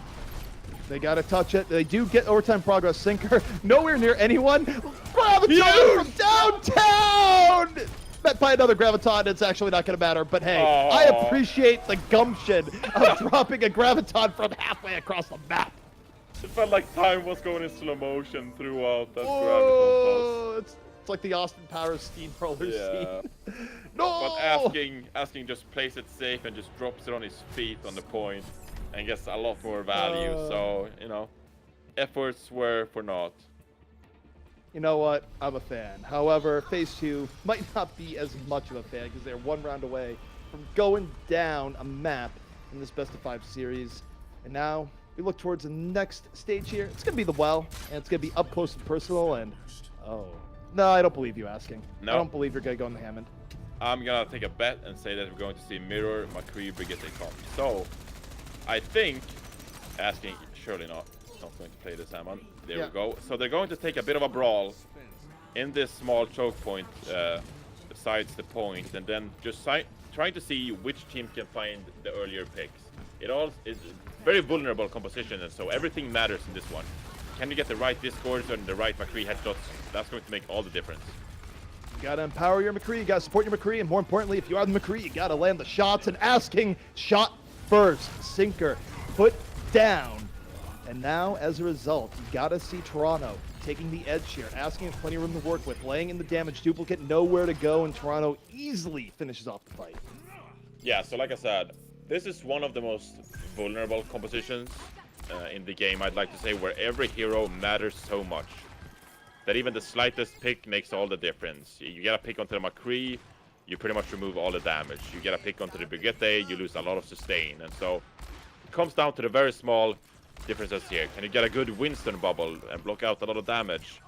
They got to touch it. They do get overtime progress. Sinker nowhere near anyone. Graviton from downtown! Met by another Graviton. It's actually not going to matter. But hey, I appreciate the gumption of dropping a Graviton from halfway across the map. It felt like time was going in slow motion throughout that Graviton toss. It's like the Austin Powers steamroller scene. No! But asking just plays it safe and just drops it on his feet on the point and gets a lot more value. So, you know, efforts were for naught. You know what? I'm a fan. However, Phase 2 might not be as much of a fan because they're 1 round away from going down a map in this best of 5 series. And now we look towards the next stage here. It's going to be the Well, and it's going to be up close and personal. And no, I don't believe you asking. No. I don't believe you're going to go in the Hammond. I'm going to take a bet and say that we're going to see Mirror, McCree, Brigitte, Coffee. So, I think asking, surely not going to play this Hammond. There we go. So they're going to take a bit of a brawl in this small choke point besides the point, and then just trying to see which team can find the earlier picks. It all is very vulnerable composition, and so everything matters in this one. Can you get the right discords and the right McCree headshots? That's going to make all the difference. You gotta empower your McCree, you gotta support your McCree, and more importantly, if you are the McCree, you gotta land the shots. And asking, shot first, Sinker, put down. And now, as a result, you gotta see Toronto taking the edge here. Asking has plenty of room to work with, laying in the damage. Duplicate, nowhere to go, and Toronto easily finishes off the fight. Yeah, so like I said, this is one of the most vulnerable compositions in the game, I'd like to say, where every hero matters so much that even the slightest pick makes all the difference. You get a pick onto the McCree, you pretty much remove all the damage. You get a pick onto the Brigitte, you lose a lot of sustain. And so it comes down to the very small differences here. Can you get a good Winston bubble and block out a lot of damage?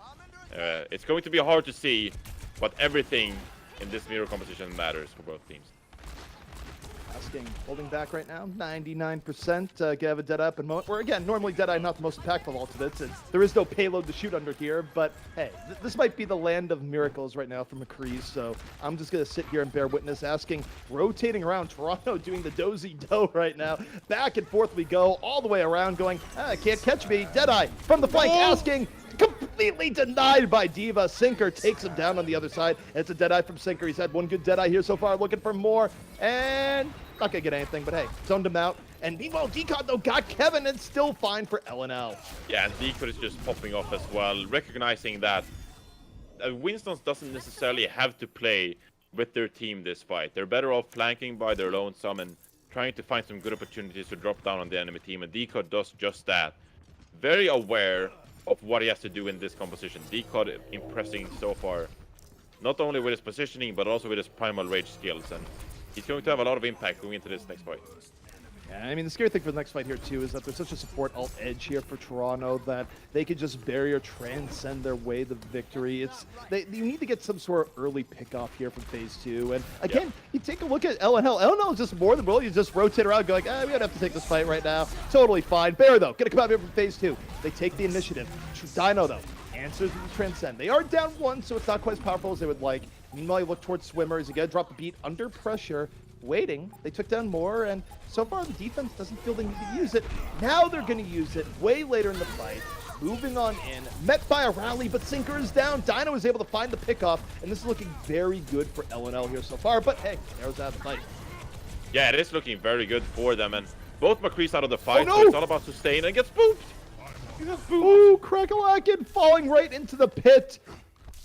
It's going to be hard to see, but everything in this mirror composition matters for both teams. Asking, holding back right now, 99%. Have a Deadeye up in moment. Where again, normally Deadeye not the most impactful ultimates. There is no payload to shoot under here, but hey, this might be the land of miracles right now for McCree, so I'm just gonna sit here and bear witness. Asking, rotating around, Toronto doing the dozy-do right now. Back and forth we go, all the way around, going, can't catch me. Deadeye from the flank, Asking, completely denied by D.Va. Sinker takes him down on the other side. It's a Deadeye from Sinker. He's had one good Deadeye here so far, looking for more, and not gonna get anything, but hey, zoned him out. And meanwhile, Decod though got Kevin and still fine for LNL. Yeah, and Decod is just popping off as well, recognizing that Winston doesn't necessarily have to play with their team this fight. They're better off flanking by their lonesome and trying to find some good opportunities to drop down on the enemy team, and Decod does just that. Very aware of what he has to do in this composition. Decod impressing so far, not only with his positioning, but also with his primal rage skills, and he's going to have a lot of impact going into this next fight. Yeah, I mean, the scary thing for the next fight here, too, is that there's such a support alt edge here for Toronto that they could just barrier transcend their way to victory. You need to get some sort of early pickoff here from phase 2. And again, you take a look at LNL. LNL is just more than willing to just rotate around going, we don't have to take this fight right now. Totally fine. Bear, though, gonna come out here from phase 2. They take the initiative. Dino, though, answers with the transcend. They are down 1, so it's not quite as powerful as they would like. Meanwhile, you look towards Swimmer. Is he gonna drop the beat under pressure? Waiting. They took down more, and so far the defense doesn't feel they need to use it. Now they're going to use it way later in the fight. Moving on in, met by a rally, but Sinker is down. Dino is able to find the pickoff, and this is looking very good for LNL here so far, but hey, Arrow's out of the fight. Yeah, it is looking very good for them, and both McCree's out of the fight, no! so it's all about sustain, and gets booped! He gets booped! Ooh, Crackalakin falling right into the pit,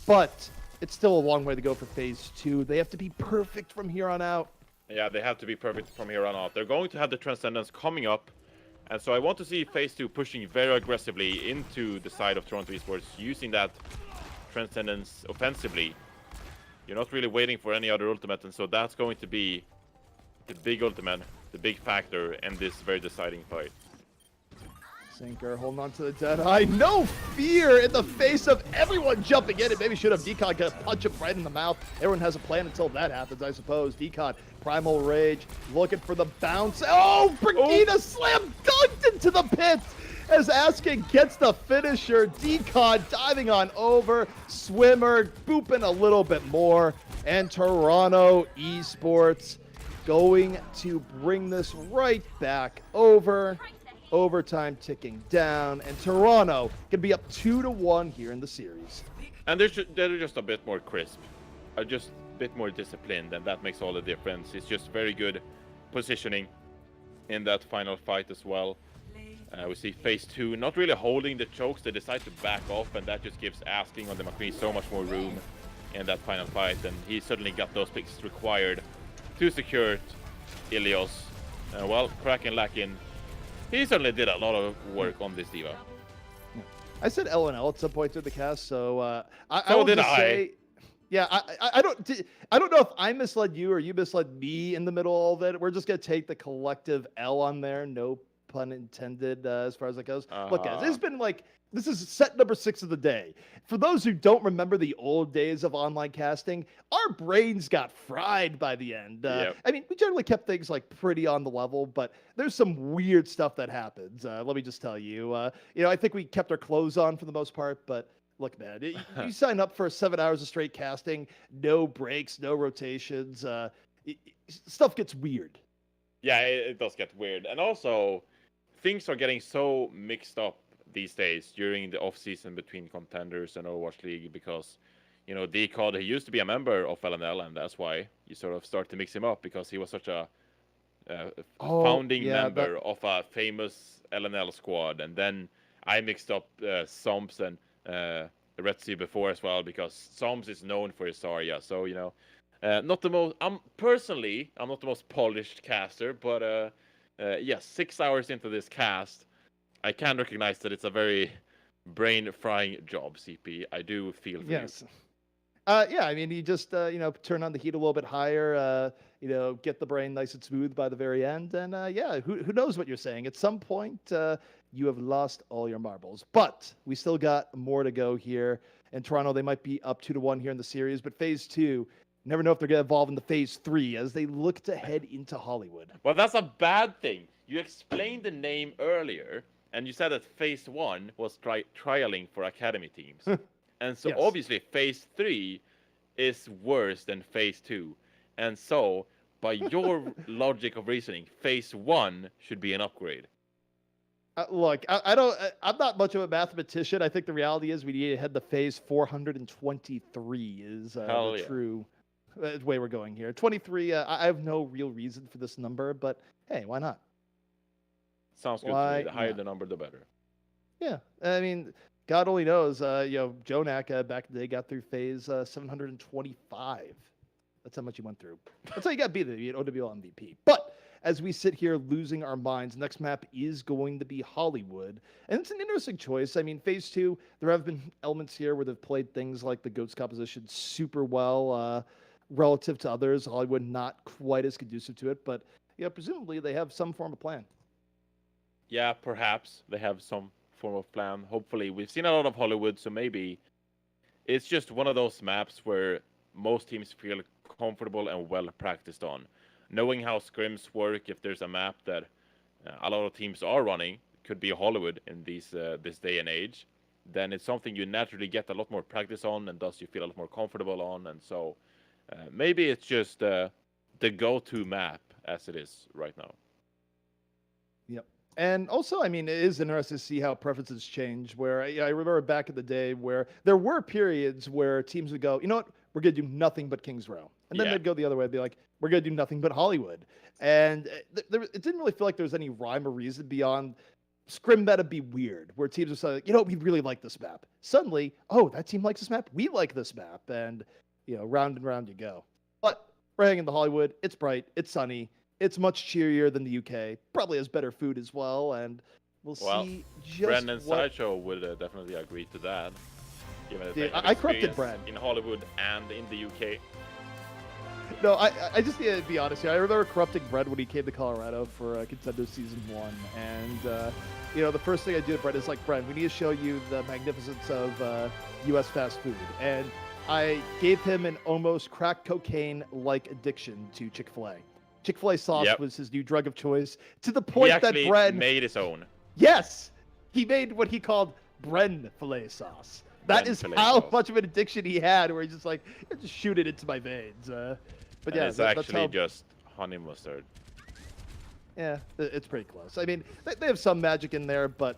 but it's still a long way to go for phase 2. They have to be perfect from here on out. Yeah, they have to be perfect from here on out. They're going to have the Transcendence coming up, and so I want to see phase 2 pushing very aggressively into the side of Toronto Esports, using that Transcendence offensively. You're not really waiting for any other ultimate, and so that's going to be the big ultimate, the big factor in this very deciding fight. Sinker holding on to the dead eye. No fear in the face of everyone jumping in. It maybe should have Decon gonna punch him right in the mouth. Everyone has a plan until that happens, I suppose. Decon, primal rage, looking for the bounce. Oh, Brigida slam dunked into the pit as Asking gets the finisher. Decon diving on over. Swimmer booping a little bit more. And Toronto Esports going to bring this right back over. Overtime ticking down, and Toronto can be up 2-1 here in the series. And they're just a bit more crisp, just a bit more disciplined, and that makes all the difference. It's just very good positioning in that final fight as well. We see phase 2 not really holding the chokes. They decide to back off, and that just gives Asking on the McCree so much more room in that final fight, and he certainly got those picks required to secure it. Ilios, well, Crackalakin, he certainly did a lot of work on this diva. I said LNL at some point through the cast, so So will did just I. say, yeah, I don't know if I misled you or you misled me in the middle of it. We're just gonna take the collective L on there, no pun intended, as far as it goes. Look, guys, it's been like, this is set number 6 of the day. For those who don't remember the old days of online casting, our brains got fried by the end. Yep. I mean, we generally kept things like pretty on the level, but there's some weird stuff that happens. Let me just tell you. I think we kept our clothes on for the most part, but look, man, you sign up for 7 hours of straight casting, no breaks, no rotations. Stuff gets weird. Yeah, it does get weird. And also, things are getting so mixed up these days during the off-season between Contenders and Overwatch League because, Decod, he used to be a member of LNL, and that's why you sort of start to mix him up because he was such a founding member of a famous LNL squad. And then I mixed up Soms and Retzi before as well because Soms is known for his Zarya. So, not the most, I'm not the most polished caster, but 6 hours into this cast, I can recognize that it's a very brain-frying job, CP. I do feel for Yes. I mean, you just, turn on the heat a little bit higher, get the brain nice and smooth by the very end. And, who knows what you're saying? At some point, you have lost all your marbles. But we still got more to go here. In Toronto, they might be up 2-1 here in the series. But phase 2, never know if they're going to evolve into phase 3 as they look to head into Hollywood. Well, that's a bad thing. You explained the name earlier. And you said that phase 1 was trialing for academy teams. And so Yes. obviously phase 3 is worse than phase 2. And so, by your logic of reasoning, phase 1 should be an upgrade. Look, I'm not much of a mathematician. I think the reality is we need to head to phase 423 is the true way we're going here. 23, I have no real reason for this number, but hey, why not? Sounds good to me. The higher the number, the better. Yeah, I mean, God only knows. Jonak back in the day got through phase 725. That's how much he went through. That's how you got beat the OWL MVP. But as we sit here losing our minds, next map is going to be Hollywood. And it's an interesting choice. I mean, phase 2, there have been elements here where they've played things like the GOATS composition super well relative to others. Hollywood not quite as conducive to it, but presumably they have some form of plan. Yeah, perhaps they have some form of plan. Hopefully, we've seen a lot of Hollywood, so maybe it's just one of those maps where most teams feel comfortable and well practiced on. Knowing how scrims work, if there's a map that a lot of teams are running, could be Hollywood in this day and age, then it's something you naturally get a lot more practice on, and thus you feel a lot more comfortable on. And so maybe it's just the go-to map as it is right now. Yep. And also, I mean, it is interesting to see how preferences change. Where I remember back in the day where there were periods where teams would go, you know what, we're going to do nothing but Kings Row. And then they'd go the other way and be like, we're going to do nothing but Hollywood. And it didn't really feel like there was any rhyme or reason beyond scrim meta be weird, where teams would say, like, we really like this map. Suddenly, oh, that team likes this map. We like this map. And, round and round you go. But we're hanging the Hollywood. It's bright. It's sunny. It's much cheerier than the UK. Probably has better food as well. And we'll see just Brendan Sideshow would definitely agree to that. I corrupted Brad in Hollywood and in the UK. No, I just need to be honest here. I remember corrupting Brad when he came to Colorado for Contender Season 1. And, the first thing I do to Brad is like, Brad, we need to show you the magnificence of U.S. fast food. And I gave him an almost crack cocaine-like addiction to Chick-fil-A. Chick-fil-A sauce was his new drug of choice, to the point that Brad made his own. Yes! He made what he called Bren filet sauce. That is how much of an addiction he had, where he's just like, just shoot it into my veins. But yeah, it's actually just honey mustard. Yeah, it's pretty close. I mean, they have some magic in there, but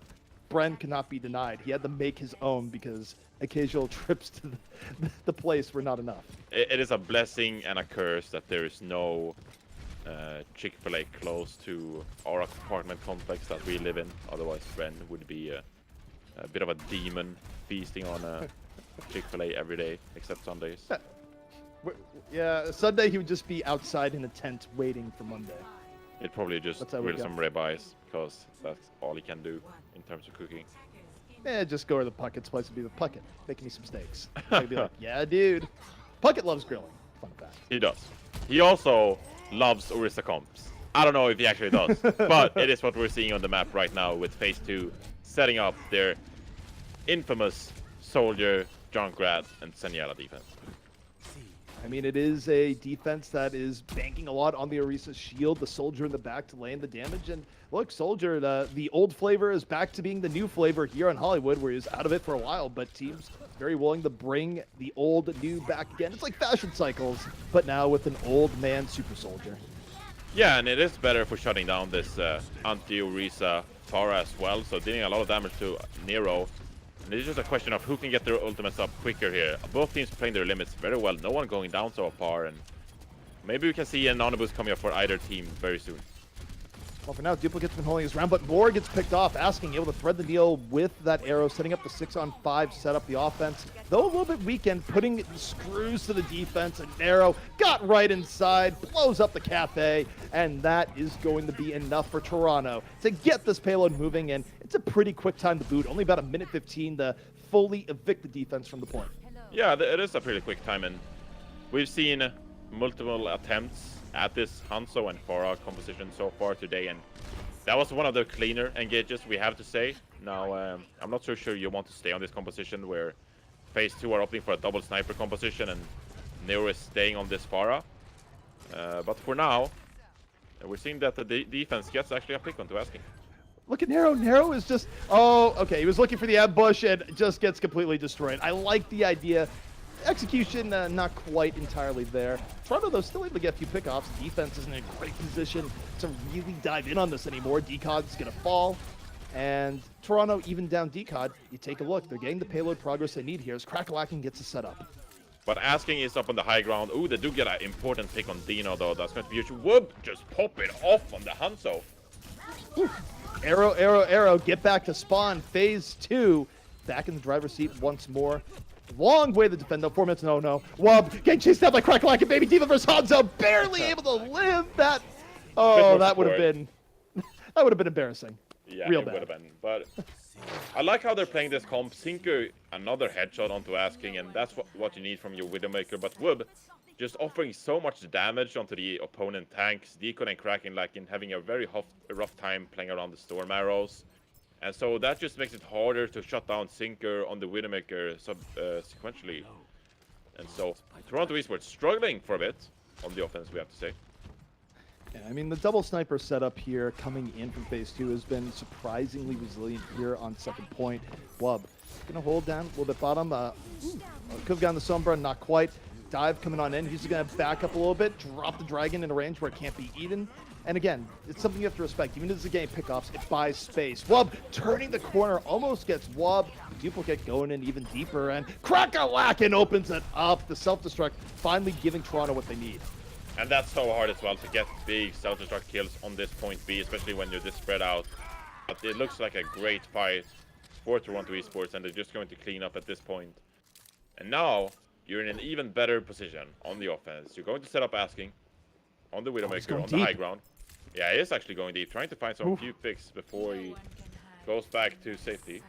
Bren cannot be denied. He had to make his own because occasional trips to the place were not enough. It is a blessing and a curse that there is no Chick-fil-A close to our apartment complex that we live in. Otherwise, Bren would be a bit of a demon feasting on Chick-fil-A every day, except Sundays. Yeah, Sunday he would just be outside in a tent waiting for Monday. He'd probably just grill some ribeyes, because that's all he can do in terms of cooking. Just go to the Puckett's place and be the Puckett, making me some steaks. I'd be like, yeah, dude. Puckett loves grilling. Fun fact. He does. He also loves Orisa comps. I don't know if he actually does, but it is what we're seeing on the map right now with Phase 2 setting up their infamous Soldier, Junkrat, and Senjala defense. I mean, it is a defense that is banking a lot on the Orisa's shield, the Soldier in the back to lay in the damage. And look, Soldier, the old flavor is back to being the new flavor here on Hollywood, where he was out of it for a while, but teams very willing to bring the old new back again. It's like fashion cycles, but now with an old man Super Soldier. Yeah, and it is better for shutting down this anti-Orisa Pharah as well, so dealing a lot of damage to Nero. And it's just a question of who can get their ultimates up quicker here. Both teams playing their limits very well. No one going down so far, and maybe we can see an Anonybus coming up for either team very soon. Well, for now, Duplicate's been holding his ground, but Moore gets picked off, asking, able to thread the needle with that arrow, setting up the 6-on-5, set up the offense. Though a little bit weakened, putting screws to the defense, and Arrow got right inside, blows up the cafe, and that is going to be enough for Toronto to get this payload moving, and it's a pretty quick time to boot, only about 1:15 to fully evict the defense from the point. Yeah, it is a pretty quick time, and we've seen multiple attempts at this Hanzo and Pharah composition so far today, and that was one of the cleaner engages, we have to say. Now, I'm not so sure you want to stay on this composition where Phase 2 are opting for a double sniper composition and Nero is staying on this Pharah. But for now, we're seeing that the defense gets actually a pick onto asking. Look at Nero. Nero is just... Oh, okay. He was looking for the ambush and just gets completely destroyed. I like the idea. Execution, not quite entirely there. Toronto, though, still able to get a few pickoffs. Defense isn't in a great position to really dive in on this anymore. Decod's going to fall. And Toronto, even down Decod, you take a look. They're getting the payload progress they need here as Crackalacken gets a setup. But Asking is up on the high ground. Ooh, they do get an important pick on Dino, though. That's going to be huge. Whoop! Just pop it off on the Hanzo. Arrow, arrow, arrow. Get back to spawn. Phase 2 back in the driver's seat once more. Long way to defend though, 4 minutes, no. Wub getting chased down by Crackalack and Baby Diva versus Hanzo, barely able to live that. Oh, that would have been embarrassing. Yeah, Real it bad. would have been. But I like how they're playing this comp. Sinker, another headshot onto Asking, and that's what you need from your Widowmaker. But Wub, just offering so much damage onto the opponent tanks, Deacon and Kraken like in having a very rough time playing around the Storm Arrows. And so that just makes it harder to shut down Sinker on the Widowmaker sequentially. And so Toronto Esports struggling for a bit on the offense, we have to say. Yeah, I mean, the double sniper setup here coming in from phase 2 has been surprisingly resilient here on second point. Wub gonna hold down a little bit bottom. Could have gotten the Sombra, not quite. Dive coming on in. He's gonna back up a little bit, drop the dragon in a range where it can't be eaten. And again, it's something you have to respect. Even as the game pickoffs, it buys space. Wub turning the corner, almost gets Wub. Duplicate going in even deeper, and Crack-a-Lacken opens it up. The self-destruct finally giving Toronto what they need. And that's so hard as well to get big self-destruct kills on this point B, especially when you're this spread out. But it looks like a great fight for Toronto Esports, and they're just going to clean up at this point. And now, you're in an even better position on the offense. You're going to set up Asking on the Widowmaker, on the high ground. Yeah, he is actually going deep, trying to find some few picks before he goes back to safety.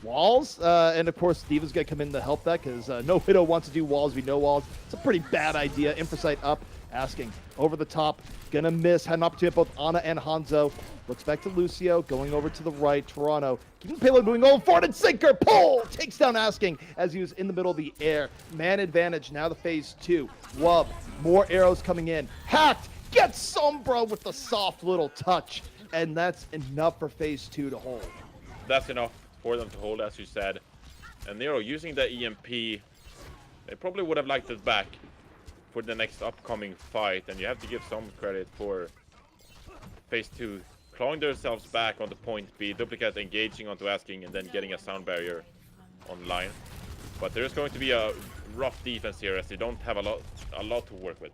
Walls, and of course Diva's gonna come in to help that because no Widow wants to do walls. We know walls. It's a pretty bad idea. Infrasight up, Asking over the top, gonna miss. Had an opportunity both Ana and Hanzo. Looks back to Lucio, going over to the right. Toronto keeping the payload moving over forward, and Sinker pull takes down Asking as he was in the middle of the air. Man advantage now. The phase 2. Wub, more arrows coming in. Hacked, gets Sombra with the soft little touch, and that's enough for phase 2 to hold. That's enough for them to hold, as you said. And Nero using the EMP, they probably would have liked it back for the next upcoming fight, and you have to give some credit for phase 2 clawing themselves back on the point B, Duplicate engaging onto Asking and then getting a sound barrier online. But there's going to be a rough defense here as they don't have a lot to work with.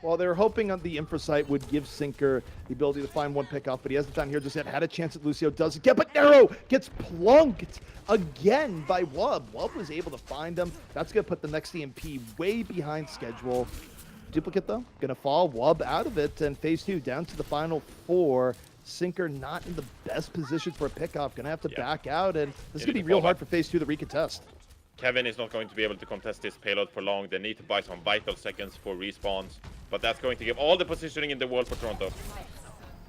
Well, they were hoping on the Infrasight would give Sinker the ability to find one pick off, but he hasn't done here just yet. Had a chance at Lucio, does again, but Nero gets plunked again by Wub. Wub was able to find him. That's going to put the next EMP way behind schedule. Duplicate, though, going to fall. Wub out of it, and phase 2 down to the final 4. Sinker not in the best position for a pickoff. Going to have to back out, and this is going to be real hard for phase 2 to recontest. Kevin is not going to be able to contest this payload for long. They need to buy some vital seconds for respawns. But that's going to give all the positioning in the world for Toronto.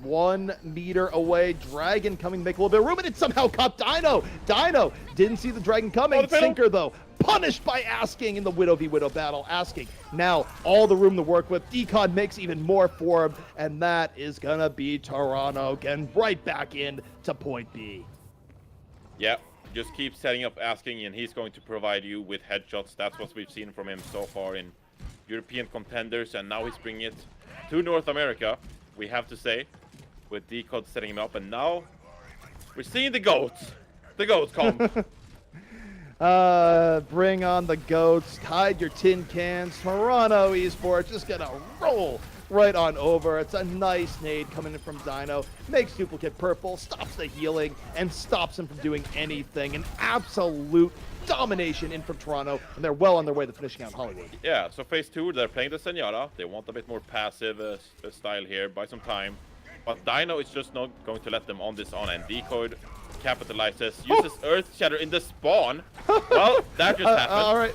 1 meter away. Dragon coming to make a little bit of room, and it somehow caught Dino. Dino didn't see the Dragon coming. Sinker, though, punished by Asking in the Widow v Widow battle. Asking now all the room to work with. Decon makes even more for him, and that is going to be Toronto getting right back in to point B. Yeah, just keep setting up Asking, and he's going to provide you with headshots. That's what we've seen from him so far in European contenders, and now he's bringing it to North America, we have to say, with Decode setting him up. And now we're seeing the goats. The goats come. Bring on the goats. Hide your tin cans. Toronto Esports just gonna roll right on over. It's a nice nade coming in from Dino. Makes Duplicate purple, stops the healing, and stops him from doing anything. An absolute domination in from Toronto, and they're well on their way to finishing out Hollywood. Yeah, so phase 2, they're playing the Senora. They want a bit more passive style here, buy some time. But Dino is just not going to let them on this on, and Decode capitalizes, uses Earth Shatter in the spawn. Well, that just happened. All right.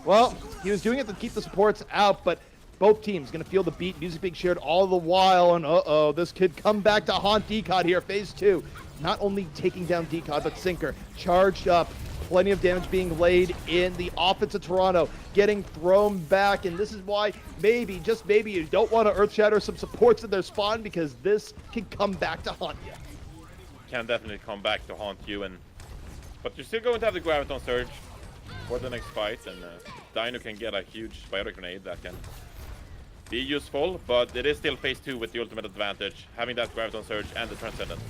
Well, he was doing it to keep the supports out, but both teams going to feel the beat. Music being shared all the while, and uh-oh, this could come back to haunt Decod here. Phase 2, not only taking down Decod, but Sinker charged up. Plenty of damage being laid in the offense of Toronto, getting thrown back, and this is why maybe, just maybe, you don't want to Earth Shatter some supports in their spawn, because this can come back to haunt you. Can definitely come back to haunt you, but you're still going to have the Graviton Surge for the next fight, and Dino can get a huge Biotic Grenade that can be useful, but it is still phase 2 with the ultimate advantage, having that Graviton Surge and the Transcendent.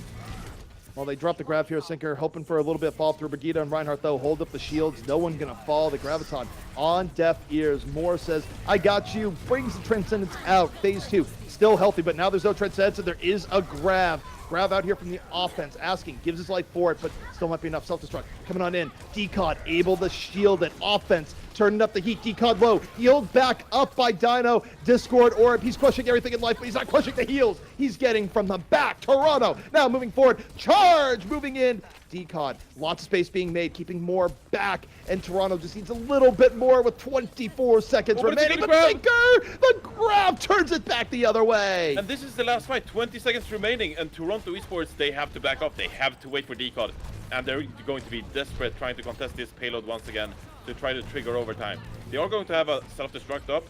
Well, they drop the Grav here, Sinker, hoping for a little bit of fall through. Brigitte and Reinhardt, though, hold up the shields. No one gonna fall. The Graviton on deaf ears. Moore says, I got you. Brings the Transcendence out. Phase 2 still healthy, but now there's no Transcendence, and there is a grab. Grab out here from the offense, asking, gives his life for it, but still might be enough self-destruct. Coming on in, Decod able to shield it. Offense, turning up the heat. Decod low, healed back up by Dino. Discord Orb, he's crushing everything in life, but he's not crushing the heals. He's getting from the back. Toronto now moving forward. Charge moving in. Decod, lots of space being made, keeping more back, and Toronto just needs a little bit more with 24 seconds remaining. But Sinker, the grab turns it back the other way. And this is the last fight, 20 seconds remaining, and Toronto Esports, they have to back up. They have to wait for Decod, and they're going to be desperate trying to contest this payload once again to try to trigger overtime. They are going to have a self-destruct up,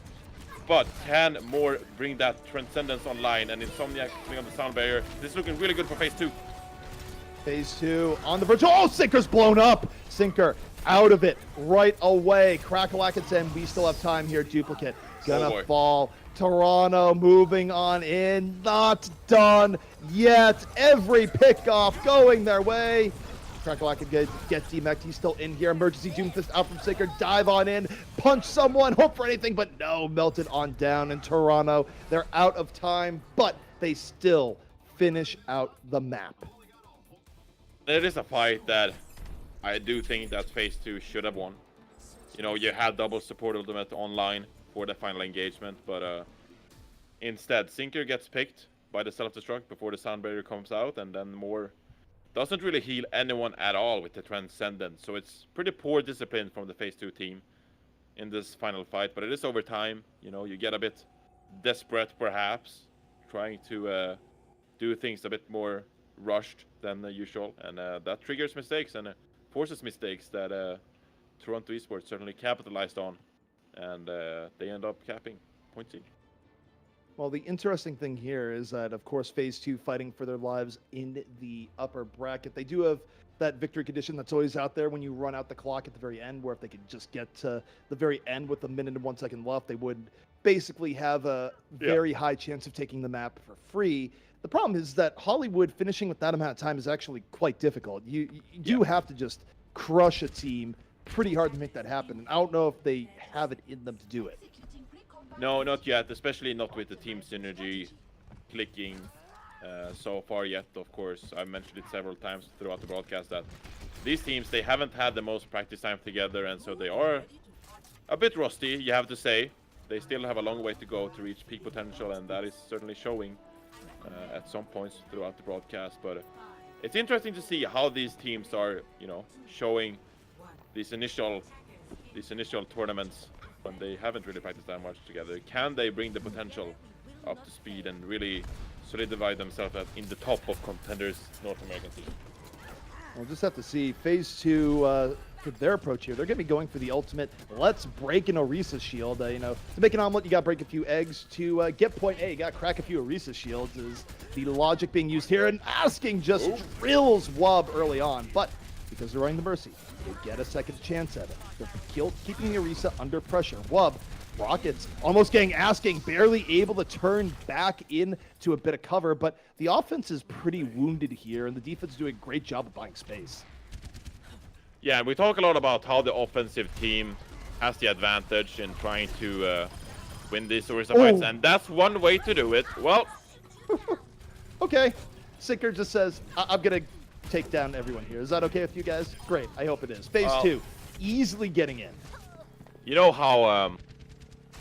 but can more bring that Transcendence online, and Insomniac coming on the sound barrier. This is looking really good for phase 2. Phase 2 on the verge. Oh, Sinker's blown up. Sinker out of it right away. Crackalack and Zen, we still have time here. Duplicate gonna fall. Toronto moving on in. Not done yet. Every pickoff going their way. Crackalack gets demeched. He's still in here. Emergency Doomfist out from Sinker. Dive on in. Punch someone. Hope for anything, but no. Melted on down in Toronto. They're out of time, but they still finish out the map. It is a fight that I do think that phase 2 should have won. You know, you had double support ultimate online for the final engagement, but instead Sinker gets picked by the self-destruct before the sound barrier comes out, and then more doesn't really heal anyone at all with the Transcendence. So it's pretty poor discipline from the phase 2 team in this final fight, but it is over time. You know, you get a bit desperate perhaps, trying to do things a bit more rushed than usual, and that triggers mistakes and forces mistakes that Toronto Esports certainly capitalized on, and they end up capping point C. Well, the interesting thing here is that, of course, phase 2 fighting for their lives in the upper bracket. They do have that victory condition that's always out there when you run out the clock at the very end, where if they could just get to the very end with a minute and 1 second left, they would basically have a very high chance of taking the map for free. The problem is that Hollywood finishing with that amount of time is actually quite difficult. You do have to just crush a team pretty hard to make that happen, and I don't know if they have it in them to do it. No, not yet, especially not with the team synergy clicking so far yet, of course. I've mentioned it several times throughout the broadcast that these teams, they haven't had the most practice time together, and so they are a bit rusty, you have to say. They still have a long way to go to reach peak potential, and that is certainly showing at some points throughout the broadcast. But it's interesting to see how these teams are, you know, showing these initial tournaments when they haven't really practiced that much together. Can they bring the potential up to speed and really solidify themselves in the top of Contenders North American team? We'll just have to see. Phase 2, for their approach here, they're going to be going for the ultimate. Let's break an Orisa shield. You know, to make an omelet, you got to break a few eggs. To get point A, you got to crack a few Orisa shields is the logic being used here. And Asking just drills Wub early on. But because they're running the Mercy, they get a second chance at it. They're keeping the Orisa under pressure. Wub, Rockets almost getting Asking, barely able to turn back into a bit of cover, but the offense is pretty wounded here, and the defense is doing a great job of buying space. Yeah, we talk a lot about how the offensive team has the advantage in trying to win these Orisa fights, and that's one way to do it. Well, okay. Sinker just says, I'm going to take down everyone here. Is that okay with you guys? Great. I hope it is. Phase 2, easily getting in. You know how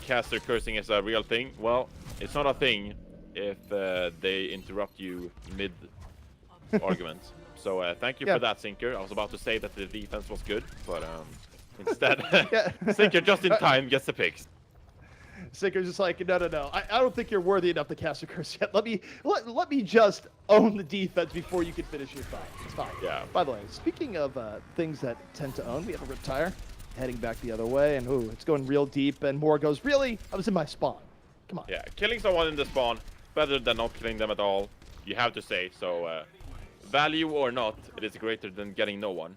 caster cursing is a real thing? Well, it's not a thing if they interrupt you mid-argument. So thank you for that, Sinker. I was about to say that the defense was good, but instead, Sinker just in time gets the picks. Sinker's just like, no. I don't think you're worthy enough to cast a curse yet. Let me just own the defense before you can finish your fight. It's fine. Yeah. By the way, speaking of things that tend to own, we have a Rip Tire heading back the other way, and it's going real deep, and Moore goes, really? I was in my spawn. Come on. Yeah, killing someone in the spawn, better than not killing them at all, you have to say. So, value or not, it is greater than getting no one.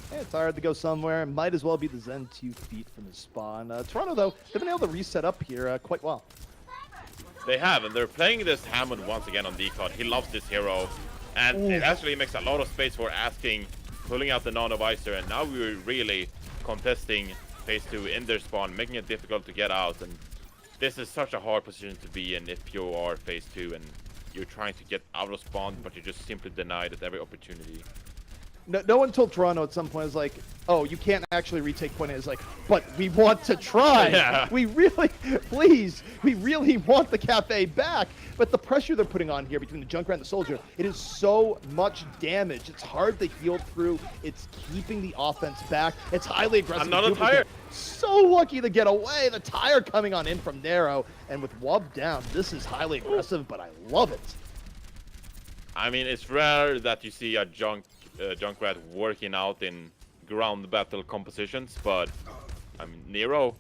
Hey, it's hard to go somewhere. Might as well be the Zen 2 feet from his spawn. Toronto, though, they've been able to reset up here quite well. They have, and they're playing this Hammond once again on Decod. He loves this hero, and it actually makes a lot of space for Asking, pulling out the Nano Visor, and now we're really contesting phase 2 in their spawn, making it difficult to get out. And This is such a hard position to be in if you are phase 2 and you're trying to get out of spawn, but you're just simply denied at every opportunity. No one told Toronto at some point, is like, oh, you can't actually retake point A. It's like, but we want to try. Yeah. We really, please, we really want the cafe back. But the pressure they're putting on here between the Junkrat and the Soldier, it is so much damage. It's hard to heal through. It's keeping the offense back. It's highly aggressive. Another tire. So lucky to get away. The tire coming on in from Narrow. And with Wub down, this is highly aggressive, but I love it. I mean, it's rare that you see a Junkrat working out in ground battle compositions, but I mean, Nero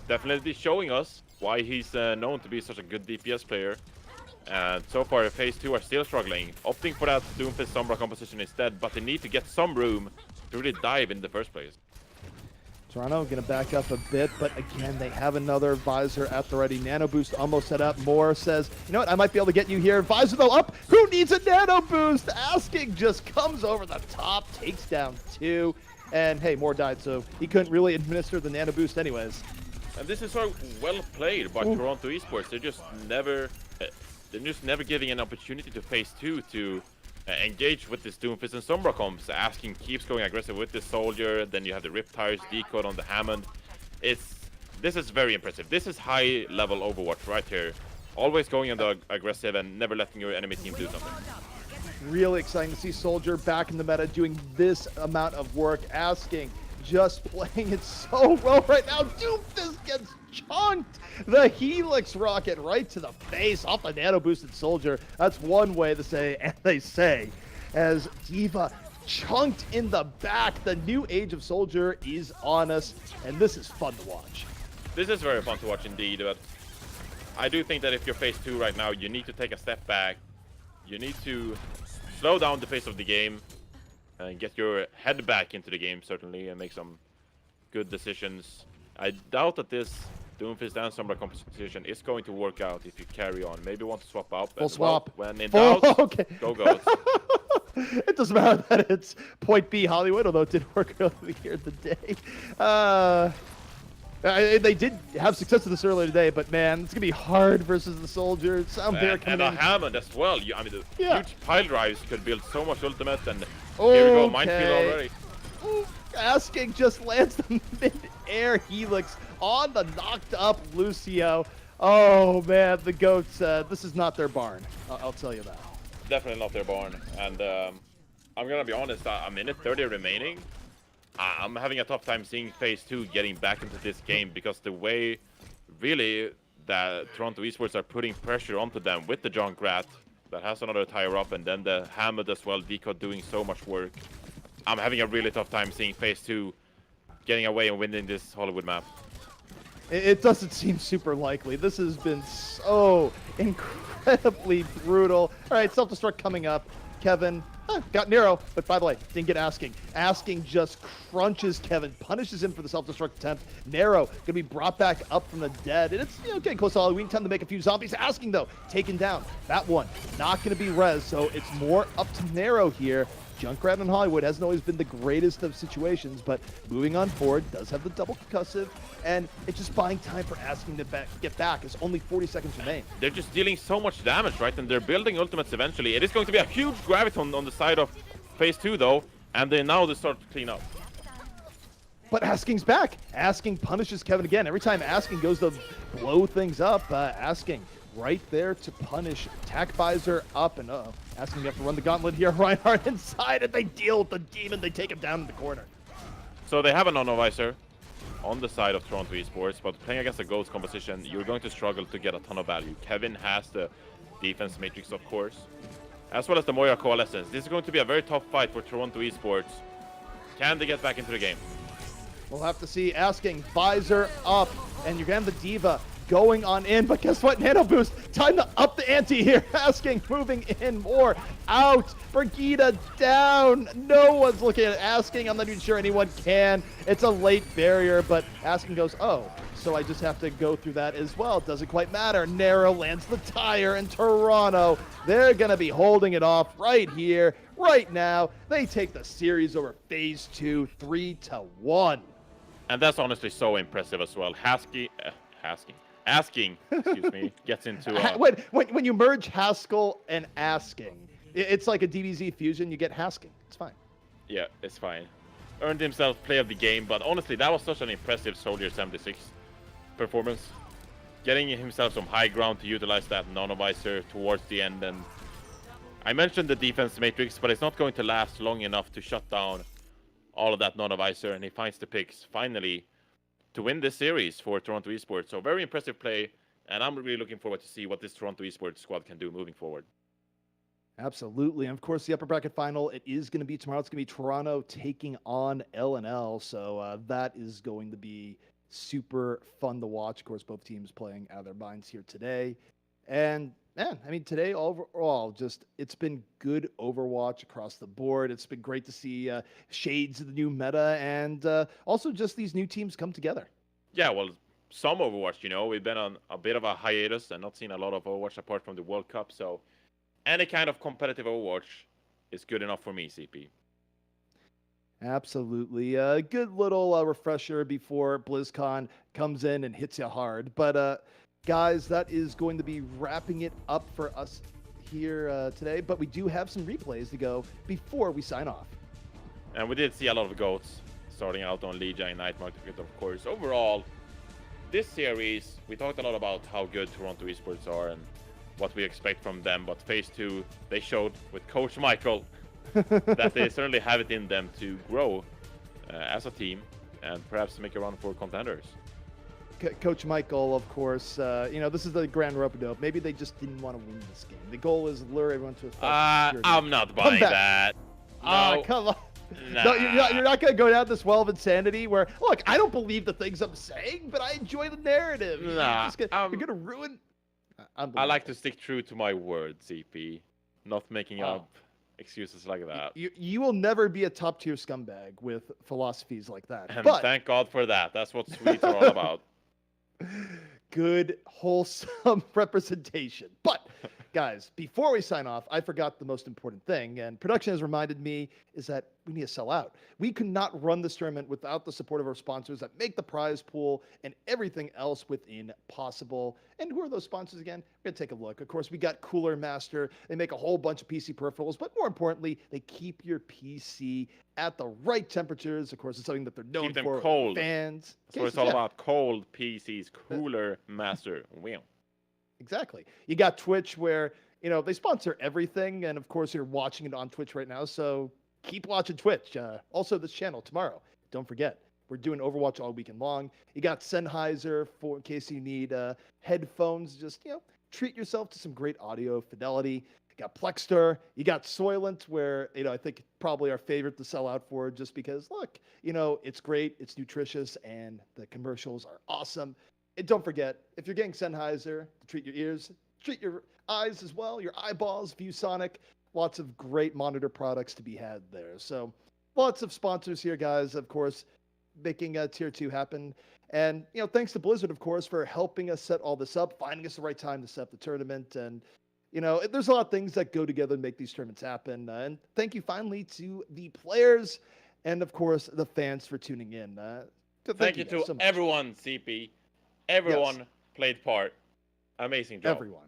definitely showing us why he's known to be such a good DPS player. And so far, phase 2 are still struggling, opting for that Doomfist Sombra composition instead, but they need to get some room to really dive in the first place. Toronto going to back up a bit, but again, they have another Visor at the ready. Nano Boost almost set up. Moore says, you know what, I might be able to get you here. Visor though up. Who needs a Nano Boost? Asking just comes over the top, takes down 2. And hey, Moore died, so he couldn't really administer the Nano Boost anyways. And this is so well played by Toronto Esports. They're just never giving an opportunity to phase 2 to engage with this Doomfist and Sombra comps. Asking keeps going aggressive with the Soldier, then you have the Rip Tires decode on the Hammond. This is very impressive. This is high level Overwatch right here. Always going on the aggressive and never letting your enemy team do something. Really exciting to see Soldier back in the meta doing this amount of work. Asking just playing it so well right now. Doomfist gets chunked. The Helix rocket right to the face off the nano boosted Soldier. That's one way to say, and they say, as D.Va chunked in the back. The new age of Soldier is on us, and this is fun to watch. This is very fun to watch indeed, but I do think that if you're phase 2 right now, you need to take a step back. You need to slow down the pace of the game and get your head back into the game, certainly, and make some good decisions. I doubt that this Doomfist and Sombra composition is going to work out if you carry on. Maybe want to swap out. Full swap. When in doubt, okay. Go Goats. It doesn't matter that it's point B Hollywood, although it did work earlier in the day. They did have success with this earlier today, but man, it's gonna be hard versus the Soldier. And a Hammond as well. I mean, the huge pile drives could build so much ultimate, and okay. Here we go, minefield already. Ooh, Asking just lands the mid-air Helix on the knocked up Lucio. Oh man, the Goats, this is not their barn. I'll tell you that. Definitely not their barn. And I'm gonna be honest, a minute 30 remaining. I'm having a tough time seeing phase 2 getting back into this game, because the way really that Toronto Esports are putting pressure onto them with the Junkrat that has another tire up, and then the Hammond as well, Decode doing so much work. I'm having a really tough time seeing phase 2 getting away and winning this Hollywood map. It doesn't seem super likely. This has been so incredibly brutal. All right, self-destruct coming up. Kevin got Nero, but by the way, didn't get Asking. Asking just crunches Kevin, punishes him for the self-destruct attempt. Nero gonna be brought back up from the dead, and it's getting close to Halloween time to make a few zombies. Asking though, taken down. That one not gonna be res, so it's more up to Nero here. Junkrat and Hollywood hasn't always been the greatest of situations, but moving on forward, does have the double concussive, and it's just buying time for Asking to get back, as only 40 seconds remain. They're just dealing so much damage, right? And they're building ultimates eventually. It is going to be a huge graviton on the side of phase 2 though, and they start to clean up. But Asking's back. Asking punishes Kevin again. Every time Asking goes to blow things up, Asking right there to punish. Tac Visor up, and Asking you have to run the gauntlet here. Reinhardt inside, and they deal with the demon. They take him down in the corner. So they have a Nano Visor on the side of Toronto Esports, but playing against a Ghost composition, you're going to struggle to get a ton of value. Kevin has the defense matrix, of course, as well as the Moira Coalescence. This is going to be a very tough fight for Toronto Esports. Can they get back into the game? We'll have to see. Asking, Visor up, and you're going to have the D.Va going on in, but guess what? Nano Boost, time to up the ante here. Asking, moving in more, out, Brigida down. No one's looking at Asking. I'm not even sure anyone can. It's a late barrier, but Asking goes, oh, so I just have to go through that as well. Doesn't quite matter. Narrow lands the tire, and Toronto, they're gonna be holding it off right here, right now. They take the series over phase 2, 3-1. And that's honestly so impressive as well. Asking, excuse me, gets into when you merge Haskell and Asking, it's like a DBZ fusion. You get Hasking. It's fine. Yeah, it's fine. Earned himself play of the game, but honestly, that was such an impressive Soldier 76 performance. Getting himself some high ground to utilize that nanovisor towards the end, and I mentioned the defense matrix, but it's not going to last long enough to shut down all of that nanovisor, and he finds the picks finally to win this series for Toronto Esports. So very impressive play, and I'm really looking forward to see what this Toronto Esports squad can do moving forward. Absolutely. And of course, the upper bracket final, it is going to be tomorrow. It's going to be Toronto taking on LNL. So that is going to be super fun to watch. Of course, both teams playing out of their minds here today. And man, I mean, today overall, just it's been good Overwatch across the board. It's been great to see shades of the new meta and also just these new teams come together. Yeah, well, some Overwatch, you know, we've been on a bit of a hiatus and not seen a lot of Overwatch apart from the World Cup. So any kind of competitive Overwatch is good enough for me, CP. Absolutely. A good little refresher before BlizzCon comes in and hits you hard. But guys, that is going to be wrapping it up for us here today. But we do have some replays to go before we sign off. And we did see a lot of GOATs starting out on Legia and Night Market, of course. Overall, this series, we talked a lot about how good Toronto Esports are and what we expect from them. But Phase 2, they showed with Coach Michael that they certainly have it in them to grow as a team and perhaps make a run for contenders. Coach Michael, of course, this is the grand rope-a-dope. Maybe they just didn't want to win this game. The goal is lure everyone to a I'm not buying that. No. Come on. Nah. No, you're not going to go down this well of insanity where, look, I don't believe the things I'm saying, but I enjoy the narrative. Nah, you're going to ruin... I like to stick true to my word, CP. Not making up excuses like that. You will never be a top-tier scumbag with philosophies like that. And but... thank God for that. That's what sweets are all about. Good, wholesome representation. But, guys, before we sign off, I forgot the most important thing, and production has reminded me, is that we need to sell out. We could not run this tournament without the support of our sponsors that make the prize pool and everything else within possible. And who are those sponsors again? We're going to take a look. Of course, we got Cooler Master. They make a whole bunch of PC peripherals, but more importantly, they keep your PC at the right temperatures. Of course, it's something that they're known Keep them for. cold. Fans. That's what it's all about. Cold PCs, Cooler Master. Wow. Exactly. You got Twitch where, they sponsor everything. And of course, you're watching it on Twitch right now. So keep watching Twitch. Also, this channel tomorrow. Don't forget, we're doing Overwatch all weekend long. You got Sennheiser for in case you need headphones. Just, treat yourself to some great audio fidelity. You got Plexter. You got Soylent, where, I think probably our favorite to sell out for just because, look, it's great. It's nutritious and the commercials are awesome. And don't forget, if you're getting Sennheiser to treat your ears, treat your eyes as well, your eyeballs, ViewSonic. Lots of great monitor products to be had there. So lots of sponsors here, guys, of course, making Tier 2 happen. And, thanks to Blizzard, of course, for helping us set all this up, finding us the right time to set up the tournament. And, there's a lot of things that go together to make these tournaments happen. And thank you finally to the players and, of course, the fans for tuning in. Thank you to everyone, CP. Everyone played part. Amazing job. Everyone.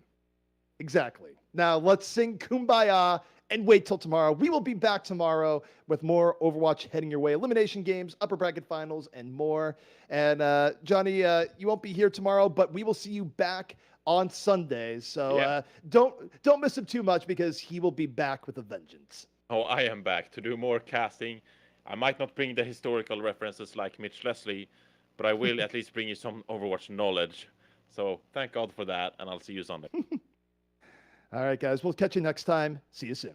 Exactly. Now let's sing Kumbaya and wait till tomorrow. We will be back tomorrow with more Overwatch heading your way. Elimination games, upper bracket finals, and more. And Johnny, you won't be here tomorrow, but we will see you back on Sundays. So don't miss him too much because he will be back with a vengeance. Oh, I am back to do more casting. I might not bring the historical references like Mitch Leslie, but I will at least bring you some Overwatch knowledge. So thank God for that, and I'll see you Sunday. All right, guys. We'll catch you next time. See you soon.